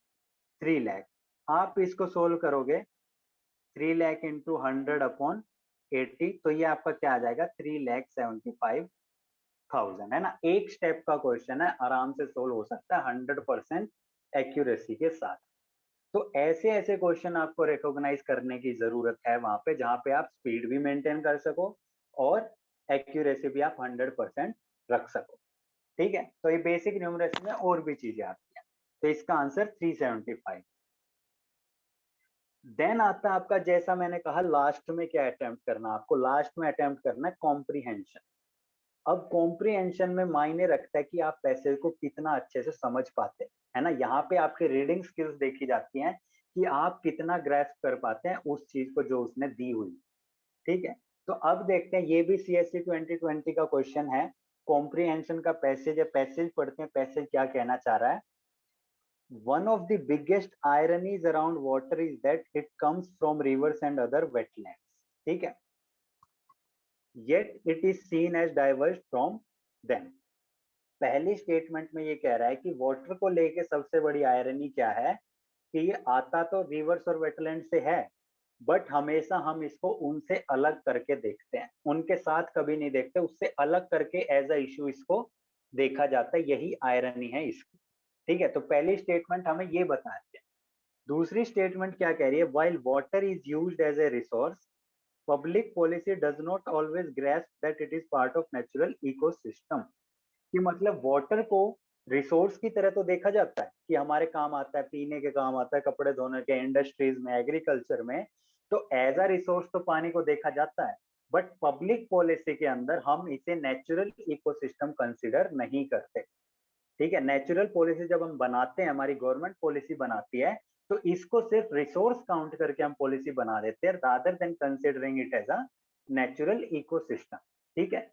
3 lakh. आप इसको सोल्व करोगे, 3 लाख इंटू 100/80, तो ये आपका क्या आ जाएगा, 3,75,000, है ना। एक स्टेप का क्वेश्चन है, आराम से सोल्व हो सकता है 100% एक्यूरेसी के साथ। तो ऐसे ऐसे क्वेश्चन आपको रिकॉग्नाइज करने की जरूरत है वहां पे, जहां पे आप स्पीड भी मेंटेन कर सको और एक्यूरेसी भी आप 100% रख सको। ठीक है, तो ये बेसिक न्यूमरेसी में और भी चीजें आती हैं, तो इसका आंसर 375। देन आता है आपका, जैसा मैंने कहा, लास्ट में क्या अटेम्प्ट करना, आपको लास्ट में अटेम्प्ट करना है कॉम्प्रीहेंशन। अब कॉम्प्रीहेंशन में मायने रखता है कि आप पैसे को कितना अच्छे से समझ पाते हैं, है ना। यहाँ पे आपकी रीडिंग स्किल्स देखी जाती हैं कि आप कितना ग्रैस्प कर पाते हैं उस चीज को जो उसने दी हुई। ठीक है, तो अब देखते हैं, ये भी CSE 2020 का क्वेश्चन है, कॉम्प्रीहेंशन का पैसेज है। पैसेज पढ़ते हैं, पैसेज क्या कहना चाह रहा है। One of the biggest ironies around water is that it comes from rivers and other wetlands. ठीक है, yet it is seen as diverse from them. पहली स्टेटमेंट में ये कह रहा है कि वाटर को लेके सबसे बड़ी आयरनी क्या है कि ये आता तो रिवर्स और वेटलैंड से है, बट हमेशा हम इसको उनसे अलग करके देखते हैं, उनके साथ कभी नहीं देखते, उससे अलग करके एज अ इशू इसको देखा जाता है, यही आयरनी है इसकी। ठीक है, तो पहली स्टेटमेंट हमें ये बताती है। दूसरी स्टेटमेंट क्या कह रही है, while water is used as a resource, public policy does not always grasp that it is part of natural ecosystem। कि मतलब वाटर को रिसोर्स की तरह तो देखा जाता है कि हमारे काम आता है, पीने के काम आता है, कपड़े धोने के, इंडस्ट्रीज में, एग्रीकल्चर में, तो एज अ रिसोर्स तो पानी को देखा जाता है, बट पब्लिक पॉलिसी के अंदर हम इसे नेचुरल इकोसिस्टम कंसिडर नहीं करते। ठीक है, नेचुरल पॉलिसी जब हम बनाते हैं, हमारी गवर्नमेंट पॉलिसी बनाती है, तो इसको सिर्फ रिसोर्स काउंट करके हम पॉलिसी बना देते हैं, rather than considering it as a natural ecosystem. ठीक है,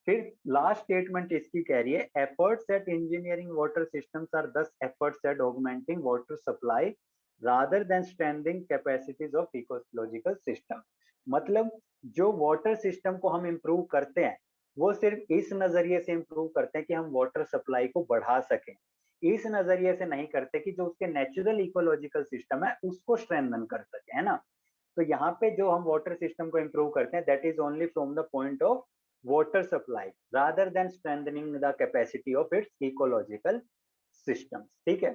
फिर लास्ट स्टेटमेंट इसकी कह रही है, efforts at engineering water systems are thus efforts at augmenting water supply rather than strengthening capacities of ecological system. मतलब जो वाटर सिस्टम को हम इंप्रूव करते हैं वो सिर्फ इस नजरिए से इंप्रूव करते हैं कि हम वाटर सप्लाई को बढ़ा सकें, इस नजरिए से नहीं करते कि जो उसके नेचुरल इकोलॉजिकल सिस्टम है उसको स्ट्रेंथन कर सके, है ना। तो यहाँ पे जो हम वाटर सिस्टम को इम्प्रूव करते हैं that is only from the point of water supply rather than strengthening the capacity of its ecological system. ठीक है,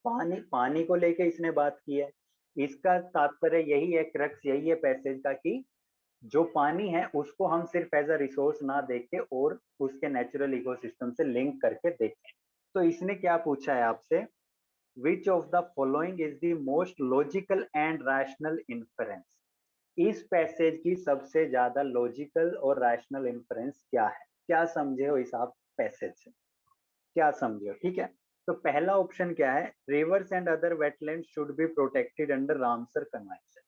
पानी पानी को लेके इसने बात की है। इसका तात्पर्य यही है, क्रक्स यही है पैसेज का, कि जो पानी है उसको हम सिर्फ एज अ रिसोर्स ना देख के और उसके नेचुरल इकोसिस्टम से लिंक करके देखें। तो इसने क्या पूछा है आपसे, which of the following is the most logical and rational inference. इस पैसेज की सबसे ज्यादा लॉजिकल और रैशनल इन्फरेंस क्या है, क्या समझे हो इस आप पैसेज से, क्या समझे हो। ठीक है, तो पहला ऑप्शन क्या है, reverse and other wetland should be protected under Ramsar convention.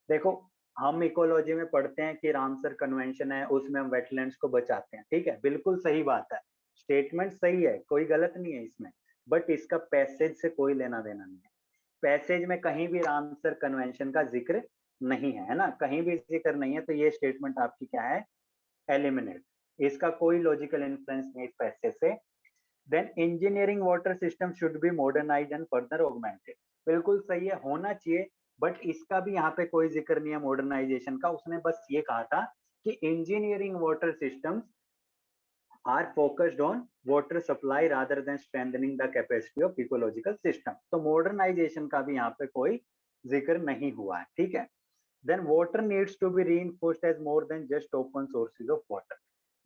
देखो, हम इकोलॉजी में पढ़ते हैं कि रामसर कन्वेंशन है, उसमें हम वेटलैंड्स को बचाते हैं। ठीक है, बिल्कुल सही बात है, स्टेटमेंट सही है, कोई गलत नहीं है इसमें, बट इसका पैसेज से कोई लेना देना नहीं है। पैसेज में कहीं भी रामसर कन्वेंशन का जिक्र नहीं है, है ना, कहीं भी जिक्र नहीं है, तो ये स्टेटमेंट आपकी क्या है, एलिमिनेट। इसका कोई लॉजिकल इन्फ्लुएंस नहीं इस पैसेज से। Then engineering water system should be modernised and further augmented, बिल्कुल सही है, होना चाहिए, बट इसका भी यहाँ पे कोई जिक्र नहीं है मॉडर्नाइजेशन का। उसने बस ये कहा था कि engineering water systems are focused on water supply rather than strengthening the capacity of ecological system. तो मॉडर्नाइजेशन का भी यहाँ पे कोई जिक्र नहीं हुआ है। ठीक है, then water needs to be reinforced as more than just open sources of water,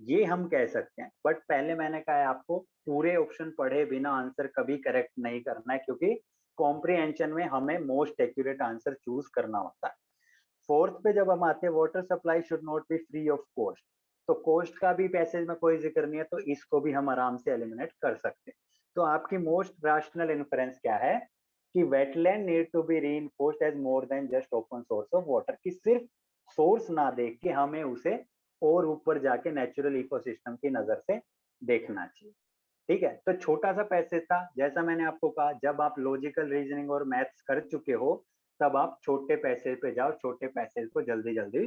ये हम कह सकते हैं, बट पहले मैंने कहा है आपको, पूरे ऑप्शन पढ़े बिना आंसर कभी करेक्ट नहीं करना है, क्योंकि कॉम्प्रिहेंशन में हमें मोस्ट एक्यूरेट आंसर चूज करना होता है। फोर्थ पे जब हम आते हैं, water supply should not B free of cost, तो कॉस्ट का भी पैसेज में कोई जिक्र नहीं है, तो इसको भी हम आराम से एलिमिनेट कर सकते हैं। तो आपकी मोस्ट रैशनल इन्फरेंस क्या है, कि wetland need to be reinforced as more than just open source of water, कि सिर्फ सोर्स ना देख के हमें उसे और ऊपर जाके नेचुरल इकोसिस्टम की नजर से देखना चाहिए। ठीक है, तो छोटा सा पैसेज था, जैसा मैंने आपको कहा, जब आप लॉजिकल रीजनिंग और मैथ्स कर चुके हो तब आप छोटे पैसेज पे जाओ, छोटे पैसेज को जल्दी जल्दी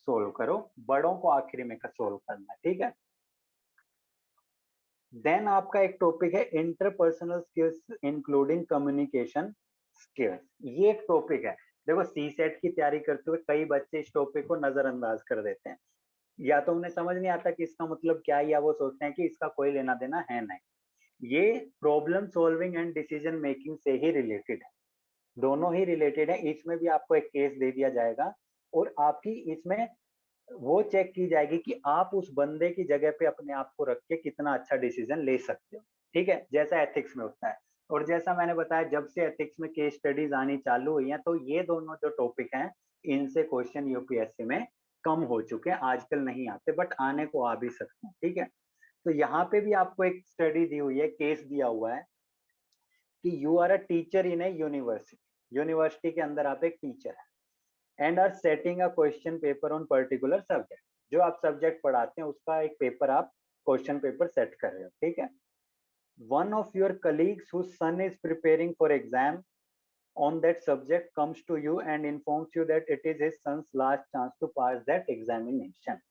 सोल्व करो, बड़ों को आखिरी में सोल्व करना है। ठीक है, देन आपका एक टॉपिक है interpersonal skills including communication skills, ये एक टॉपिक है। देखो, सी सेट की तैयारी करते हुए कई बच्चे इस टॉपिक को नजरअंदाज कर देते हैं, या तो उन्हें समझ नहीं आता कि इसका मतलब क्या है, या वो सोचते हैं कि इसका कोई लेना देना है नहीं। ये problem solving and decision making से ही रिलेटेड है, दोनों ही रिलेटेड है। इसमें भी आपको एक केस दे दिया जाएगा और आपकी इसमें वो चेक की जाएगी कि आप उस बंदे की जगह पे अपने आप को रख के कितना अच्छा डिसीजन ले सकते हो। ठीक है, जैसा एथिक्स में होता है, और जैसा मैंने बताया, जब से एथिक्स में केस स्टडीज आनी चालू हुई हैं, तो ये दोनों जो टॉपिक हैं, इनसे क्वेश्चन यूपीएससी में कम हो चुके हैं, आजकल नहीं आते, बट आने को आ भी सकते हैं। ठीक है, तो यहाँ पे भी आपको एक स्टडी दी हुई है, केस दिया हुआ है कि you are a teacher in a university, university के अंदर आप एक टीचर है, and are setting a question paper on particular subject, जो आप सब्जेक्ट पढ़ाते हैं उसका एक पेपर, आप क्वेश्चन पेपर सेट कर रहे हो। ठीक है, one of your colleagues whose son is preparing for exam on that subject comes to you and informs you that it is his son's last chance to pass that examination।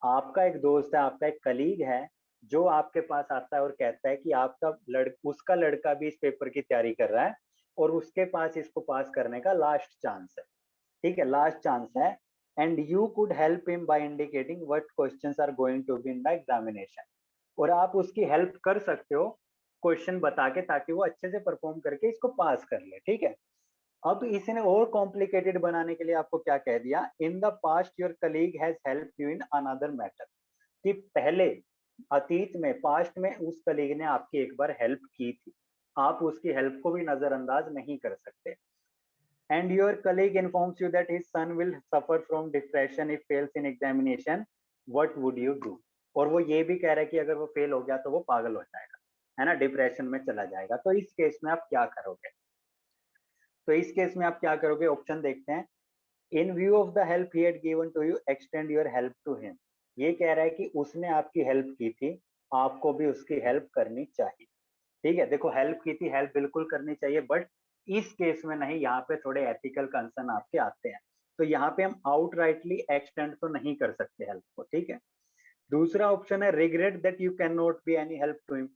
आपका एक दोस्त है, आपका एक कलीग है, जो आपके पास आता है और कहता है कि उसका लड़का भी इस पेपर की तैयारी कर रहा है और उसके पास इसको पास करने का लास्ट चांस है। ठीक है, लास्ट चांस है, and you could help him by indicating what questions are going to be in the examination, और आप उसकी हेल्प कर सकते हो क्वेश्चन बता के, ताकि वो अच्छे से परफॉर्म करके इसको पास कर ले। ठीक है, अब इसने और कॉम्प्लिकेटेड बनाने के लिए आपको क्या कह दिया, in the past your colleague has help you in another matter, कि पहले अतीत में, पास्ट में उस कलीग ने आपकी एक बार हेल्प की थी, आप उसकी हेल्प को भी नजरअंदाज नहीं कर सकते। And your colleague informs you that his son will suffer from depression if fails in examination, what would you do. और वो ये भी कह रहा है कि अगर वो फेल हो गया तो वो पागल हो जाएगा, है ना, डिप्रेशन में चला जाएगा। तो इस केस में आप क्या करोगे, तो इस केस में आप क्या करोगे, ऑप्शन देखते हैं। In view of the help he had given to you, extend your help to him, ये कह रहा है कि उसने आपकी हेल्प की थी, आपको भी उसकी हेल्प करनी चाहिए। ठीक है, देखो, हेल्प की थी, हेल्प बिल्कुल करनी चाहिए, बट इस केस में नहीं, यहाँ पे थोड़े एथिकल कंसर्न आपके आते हैं, तो यहाँ पे हम आउटराइटली एक्सटेंड तो नहीं कर सकते हेल्प को। ठीक है, दूसरा ऑप्शन है regret that you can not be any help to him,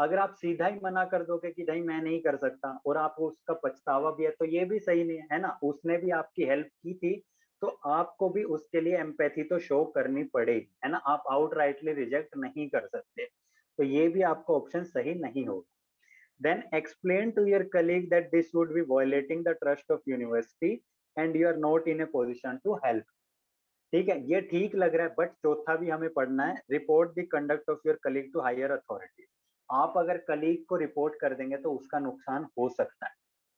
अगर आप सीधा ही मना कर दोगे कि नहीं मैं नहीं कर सकता और आपको उसका पछतावा भी है तो ये भी सही नहीं है ना। उसने भी आपकी हेल्प की थी तो आपको भी उसके लिए एम्पैथी तो शो करनी पड़ेगी, है ना। आप आउटराइटली रिजेक्ट नहीं कर सकते, तो ये भी आपका ऑप्शन सही नहीं होगा। Then explain to your colleague that this would be violating the trust of university and you are not in a position to help. ठीक है, ये ठीक लग रहा है, बट चौथा भी हमें पढ़ना है, report the conduct of your colleague to higher authority. आप अगर कलीग को रिपोर्ट कर देंगे तो उसका नुकसान हो सकता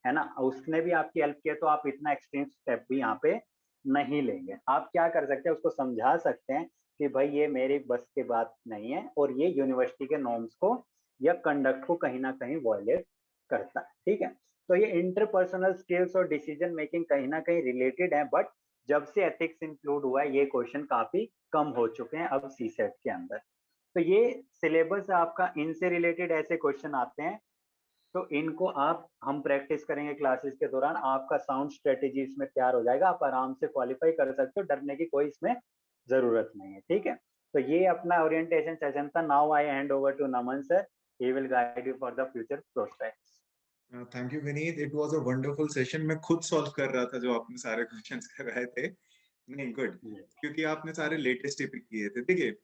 है ना। उसने भी आपकी हेल्प किया तो आप इतना एक्सट्रीम स्टेप भी यहाँ पे नहीं लेंगे। आप क्या कर सकते हैं, उसको समझा सकते हैं कि भाई ये मेरी बस की बात नहीं है और ये यूनिवर्सिटी के नॉर्म्स को या कंडक्ट को कहीं ना कहीं वॉयलेट करता है। ठीक है, तो ये इंटरपर्सनल स्किल्स और डिसीजन मेकिंग कहीं ना कहीं रिलेटेड है, बट जब से एथिक्स इंक्लूड हुआ है ये क्वेश्चन काफी कम हो चुके हैं अब सीसेट के अंदर। तो ये सिलेबस आपका, इनसे रिलेटेड ऐसे क्वेश्चन आते हैं तो इनको आप हम प्रैक्टिस करेंगे क्लासेस के दौरान, आपका साउंड स्ट्रेटेजी इसमें तैयार हो जाएगा, आप आराम से क्वालिफाई कर सकते हो, डरने की कोई इसमें जरूरत नहीं है। ठीक है, तो ये अपना ओरिएंटेशन सेशन था। Now I hand over to Naman sir, he will guide you for the future prospects. Thank you Vineet, it was a wonderful session. मैं खुद सॉल्व कर रहा था जो आपने सारे क्वेश्चंस कराए थे। नहीं, गुड, क्योंकि आपने सारे लेटेस्ट ही पिक किए थे। देखिए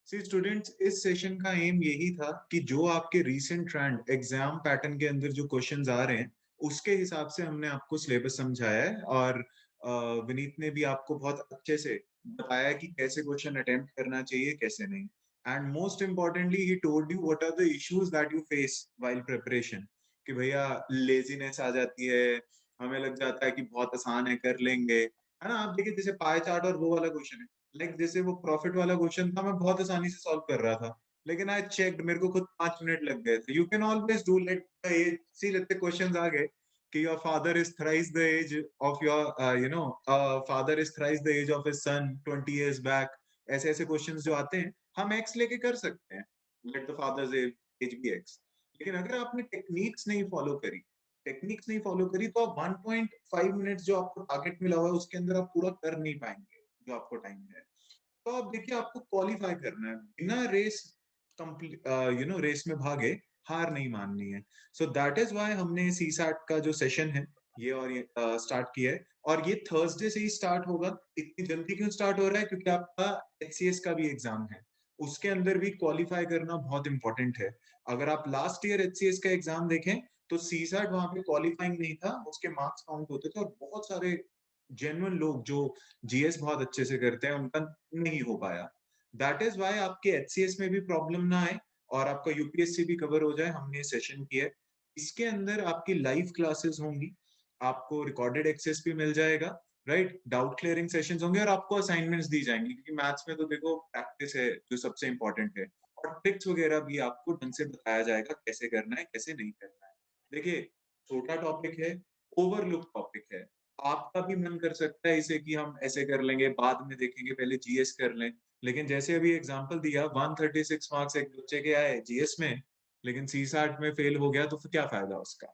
सी स्टूडेंट्स, इस सेशन का एम यही था कि जो आपके रीसेंट ट्रेंड एग्जाम पैटर्न के अंदर जो क्वेश्चंस आ रहे हैं उसके हिसाब से हमने आपको सिलेबस समझाया है, और विनीत ने भी आपको बहुत अच्छे से बताया कि कैसे क्वेश्चन अटेम्प्ट करना चाहिए कैसे नहीं। And most importantly he told you what are the issues that you face while preparation. कि भैया लेजीनेस आ जाती है, हमें लग जाता है कि बहुत आसान है कर लेंगे, है ना। आप देखिए जैसे पाई चार्ट और वो वाला क्वेश्चन है, लाइक जैसे वो प्रॉफिट वाला क्वेश्चन था, मैं बहुत आसानी से सॉल्व कर रहा था, लेकिन आई चेक्ड, मेरे को खुद 5 मिनट लग गए थे। You can always do, let the age, सी लेते क्वेश्चन आ गए कि your father is thrice the age of your father is thrice the age of his son 20 years back. ऐसे ऐसे क्वेश्चंस जो आते हैं हम एक्स लेके कर सकते हैं, let the father's age be x. लेकिन अगर आपने टेक्निक्स नहीं फॉलो करी, तो आप 1.5 मिनट्स जो आपको टारगेट मिला हुआ है उसके अंदर आप पूरा कर नहीं पाएंगे जो आपको टाइम है। तो आप देखिए आपको क्वालिफाई करना है, बिना रेस रेस में भागे हार नहीं माननी है। सो दैट इज व्हाई हमने सीसैट का जो सेशन है ये और ये स्टार्ट किया है, और ये थर्सडे से ही स्टार्ट होगा। इतनी जल्दी क्यों स्टार्ट हो रहा है, क्योंकि आपका एचसीएस का भी एग्जाम है, उसके अंदर भी क्वालिफाई करना बहुत इंपॉर्टेंट है। अगर आप लास्ट ईयर एचसीएस का एग्जाम देखें तो सीसैट वहां पे क्वालिफाइंग नहीं था, उसके मार्क्स काउंट होते थे, और बहुत सारे जेन्युइन लोग जो जीएस बहुत अच्छे से करते हैं उनका नहीं हो पाया। दैट इज वाई आपके एचसीएस में भी प्रॉब्लम ना आए और आपका यूपीएससी भी कवर हो जाए, हमने सेशन किया है। इसके अंदर आपकी लाइव क्लासेस होंगी, आपको रिकॉर्डेड एक्सेस भी मिल जाएगा, राइट, डाउट क्लियरिंग सेशंस होंगे, और आपको असाइनमेंट्स दी जाएंगी, क्योंकि मैथ्स में तो देखो प्रैक्टिस है जो सबसे इंपॉर्टेंट है, और ट्रिक्स वगैरह भी आपको ढंग से बताया जाएगा कैसे करना है कैसे नहीं करना है। देखिए छोटा टॉपिक है, ओवरलुक टॉपिक है, आपका भी मन कर सकता है इसे कि हम ऐसे कर लेंगे बाद में देखेंगे, पहले जीएस कर लें। लेकिन जैसे अभी एग्जांपल दिया, 136 मार्क्स एक बच्चे के आए जीएस में, लेकिन सीसैट में फेल हो गया, तो फिर क्या फायदा उसका,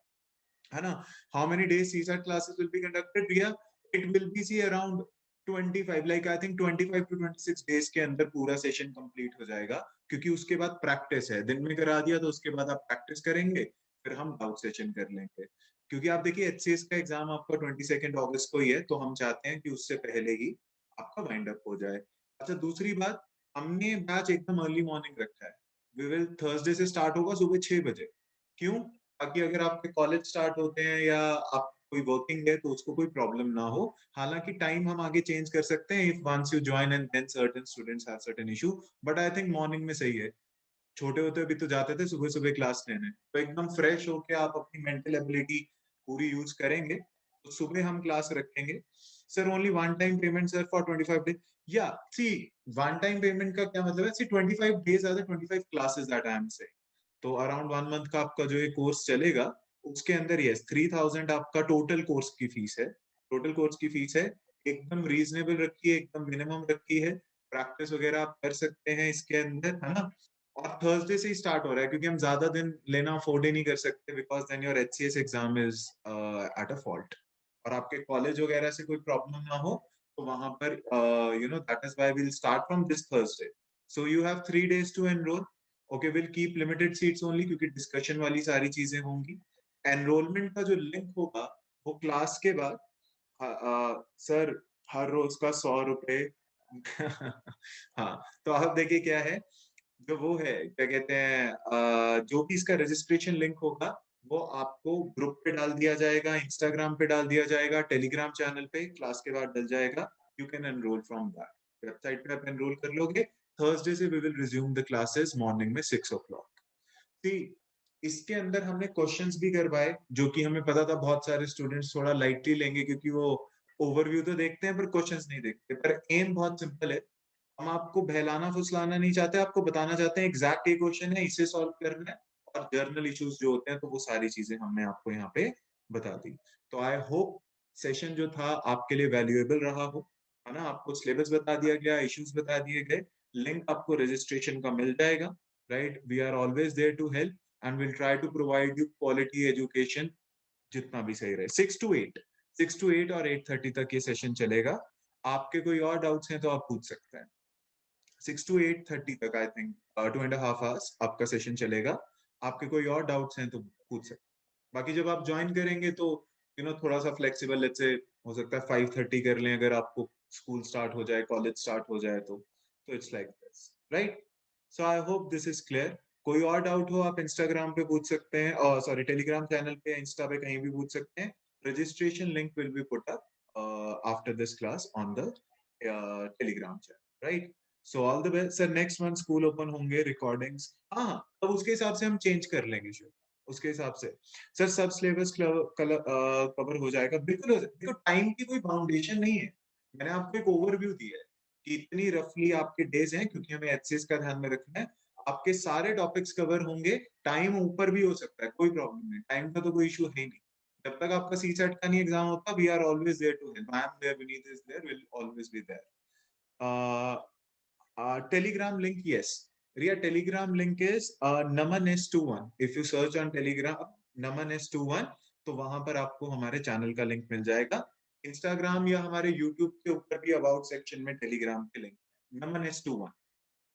है ना। How many days CSAT classes will be conducted भैया, it will be see around 25, like I think 25 to 26 days के अंदर पूरा सेशन कंप्लीट हो जाएगा, क्योंकि उसके बाद प्रैक्टिस है, दिन में करा दिया तो उसके बाद आप प्रैक्टिस करेंगे, फिर हम डाउट सेशन कर लेंगे। क्योंकि आप देखिए एचसीएस का एग्जाम आपका 22 अगस्त को ही है, तो हम चाहते हैं कि उससे पहले ही आपका वाइंड अप हो जाए। अच्छा दूसरी बात, हमने बैच एकदम अर्ली मॉर्निंग रखा है, वी विल थर्सडे से स्टार्ट होगा सुबह 6 बजे। क्यों, ताकि अगर आपके कॉलेज स्टार्ट होते हैं या आप कोई वर्किंग है तो उसको कोई प्रॉब्लम ना हो। हालांकि टाइम हम आगे चेंज कर सकते हैं if once you join and then certain students have certain issue, but I think morning में सही है। छोटे होते भी तो जाते थे सुबह सुबह क्लास लेने, तो एकदम फ्रेश होके आप अपनी मेंटल एबिलिटी पूरी यूज करेंगे, तो सुबह हम क्लास रखेंगे। Sir only one time payment sir for 25 days, या सी वन टाइम पेमेंट का क्या मतलब है, see 25 days are the 25 classes that I am say, तो अराउंड 1 मंथ का आपका जो ये कोर्स चलेगा उसके अंदर यस 3000 आपका टोटल कोर्स की फीस है, टोटल कोर्स की फीस है, एकदम रीजनेबल रखी है, एकदम मिनिमम रखी है। प्रैक्टिस वगैरह आप कर सकते हैं इसके अंदर, है ना। और थर्सडे से ही स्टार्ट हो रहा है, क्योंकि हम ज्यादा दिन लेना अफोर्ड ही नहीं कर सकते, because then your HCS exam is at a fault, और आपके कॉलेज वगैरह से कोई प्रॉब्लम ना हो, तो वहां पर that is why we will start from this Thursday. So you have 3 days to enrol, okay, will keep limited seats only, क्योंकि डिस्कशन वाली सारी चीजें होंगी। एनरोलमेंट का जो लिंक होगा वो क्लास के बाद, सर हर रोज का 100 रुपए। हाँ, तो आप देखिए क्या है, जो वो है क्या कहते हैं, जो भी इसका रजिस्ट्रेशन लिंक होगा वो आपको ग्रुप पे डाल दिया जाएगा, इंस्टाग्राम पे डाल दिया जाएगा, टेलीग्राम चैनल पे क्लास के बाद डल जाएगा। You can enrol from that website पे, आप एनरोल कर लोगे। थर्सडे से we will resume the classes morning में 6 o'clock। सी, इसके अंदर हमने क्वेश्चंस भी करवाए, जो कि हमें पता था बहुत सारे स्टूडेंट्स थोड़ा लाइटली लेंगे, क्योंकि वो ओवरव्यू तो देखते हैं पर क्वेश्चंस नहीं देखते। पर एम बहुत सिंपल है, हम आपको बहलाना फुसलाना नहीं चाहते, आपको बताना चाहते हैं एग्जैक्ट ये क्वेश्चन है, इसे सॉल्व करना है। और जर्नल इश्यूज जो होते हैं तो वो सारी चीजें हमने आपको यहाँ पे बता दी। तो आई होप सेशन जो था आपके लिए वैल्यूएबल रहा हो, है ना। आपको सिलेबस बता दिया गया, इश्यूज बता दिए गए, लिंक आपको रजिस्ट्रेशन का मिल जाएगा। Right, we are always there to help and will try to provide you quality education जितना भी सही रहे। 6 to 8 और 8:30 तक ये सेशन चलेगा। आपके कोई और डाउट्स हैं तो आप पूछ सकते हैं। 6 to 8:30 तक, आई थिंक 2.5 hours आपका सेशन चलेगा। आपके कोई और डाउट्स हैं तो पूछ सकते हैं। बाकी जब आप ज्वाइन करेंगे तो थोड़ा सा फ्लेक्सिबल, लेट्स से हो सकता है 5:30 कर लें, अगर आपको स्कूल स्टार्ट हो जाए, कॉलेज स्टार्ट हो जाए तो it's like this, right. So I hope this is clear. कोई और डाउट हो आप इंस्टाग्राम पे पूछ सकते हैं, और सॉरी टेलीग्राम चैनल पे, इंस्टा पे कहीं भी पूछ सकते हैं। Registration link will be put up after this class on the Telegram channel, right. So all the best sir. Next month school open होंगे, रिकॉर्डिंग्स, हाँ, तब उसके हिसाब से हम चेंज कर लेंगे शुरू, उसके हिसाब से। सर सब सिलेबस कवर हो जाएगा, बिल्कुल हो जाएगा। देखो टाइम की कोई बाउंडेशन नहीं है, मैंने आपको एक ओवरव्यू दिया है कि इतनी रफली आपके डेज हैं, क्योंकि हमें एचसीएस का ध्यान में रखना है। आपके सारे टॉपिक्स कवर होंगे, टाइम ऊपर भी हो सकता है, कोई प्रॉब्लम नहीं, टाइम का तो कोई इशू है ही नहीं। जब तक आपका सी सेट का नहीं एग्जाम होता, we are always there to help. I am there, Vineet is there, will always be there. Telegram link, yes. Ria, Telegram link is Naman S21. If you search on Telegram Naman S21, तो वहां पर आपको हमारे channel का link मिल जाएगा। Instagram या हमारे YouTube के ऊपर भी अबाउट सेक्शन में टेलीग्राम के लिंक, नमन S21,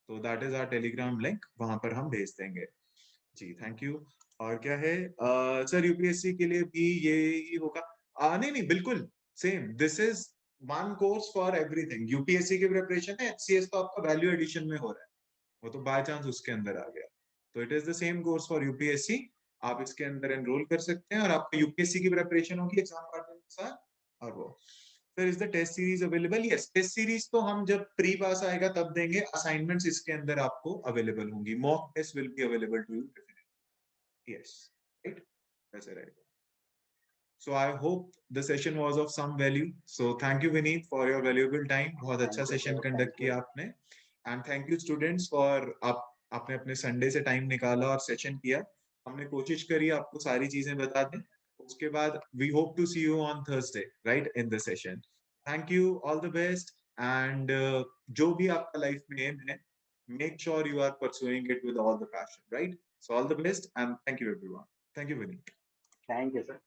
तो that is our Telegram link, वहां पर हम भेज देंगे। जी, थैंक यू। और क्या है सर, यूपीएससी के लिए भी ये ही होगा? नहीं नहीं, बिल्कुल same, this is one course for everything. UPSC की प्रिपरेशन है, एचसीएस तो आपका वैल्यू एडिशन में हो रहा है, वो तो बाय चांस उसके अंदर आ गया। तो it is the same course for UPSC, आप इसके अंदर एनरोल कर सकते हैं और आपका यूपीएससी की प्रिपरेशन होगी एग्जाम पैटर्न के साथ। और वो sir, is the test series available? Yes, test series तो हम जब प्री पास आएगा तब देंगे, असाइनमेंट्स इसके अंदर आपको अवेलेबल होंगी, mock test will be available to you definitely. Yes, right, ऐसे रहेगा। So I hope the session was of some value. So thank you Vineet for your valuable time. बहुत अच्छा thank you session sir, conduct thank you. किया आपने। And thank you students for आपने अपने Sunday से time निकाला और session किया। हमने कोशिश करी आपको सारी चीजें बता दें। उसके बाद we hope to see you on Thursday, right, in the session. Thank you, all the best. And जो भी आपका लाइफ में एम है, make sure you are pursuing it with all the passion, right? So all the best and thank you everyone. Thank you Vineet. Thank you sir.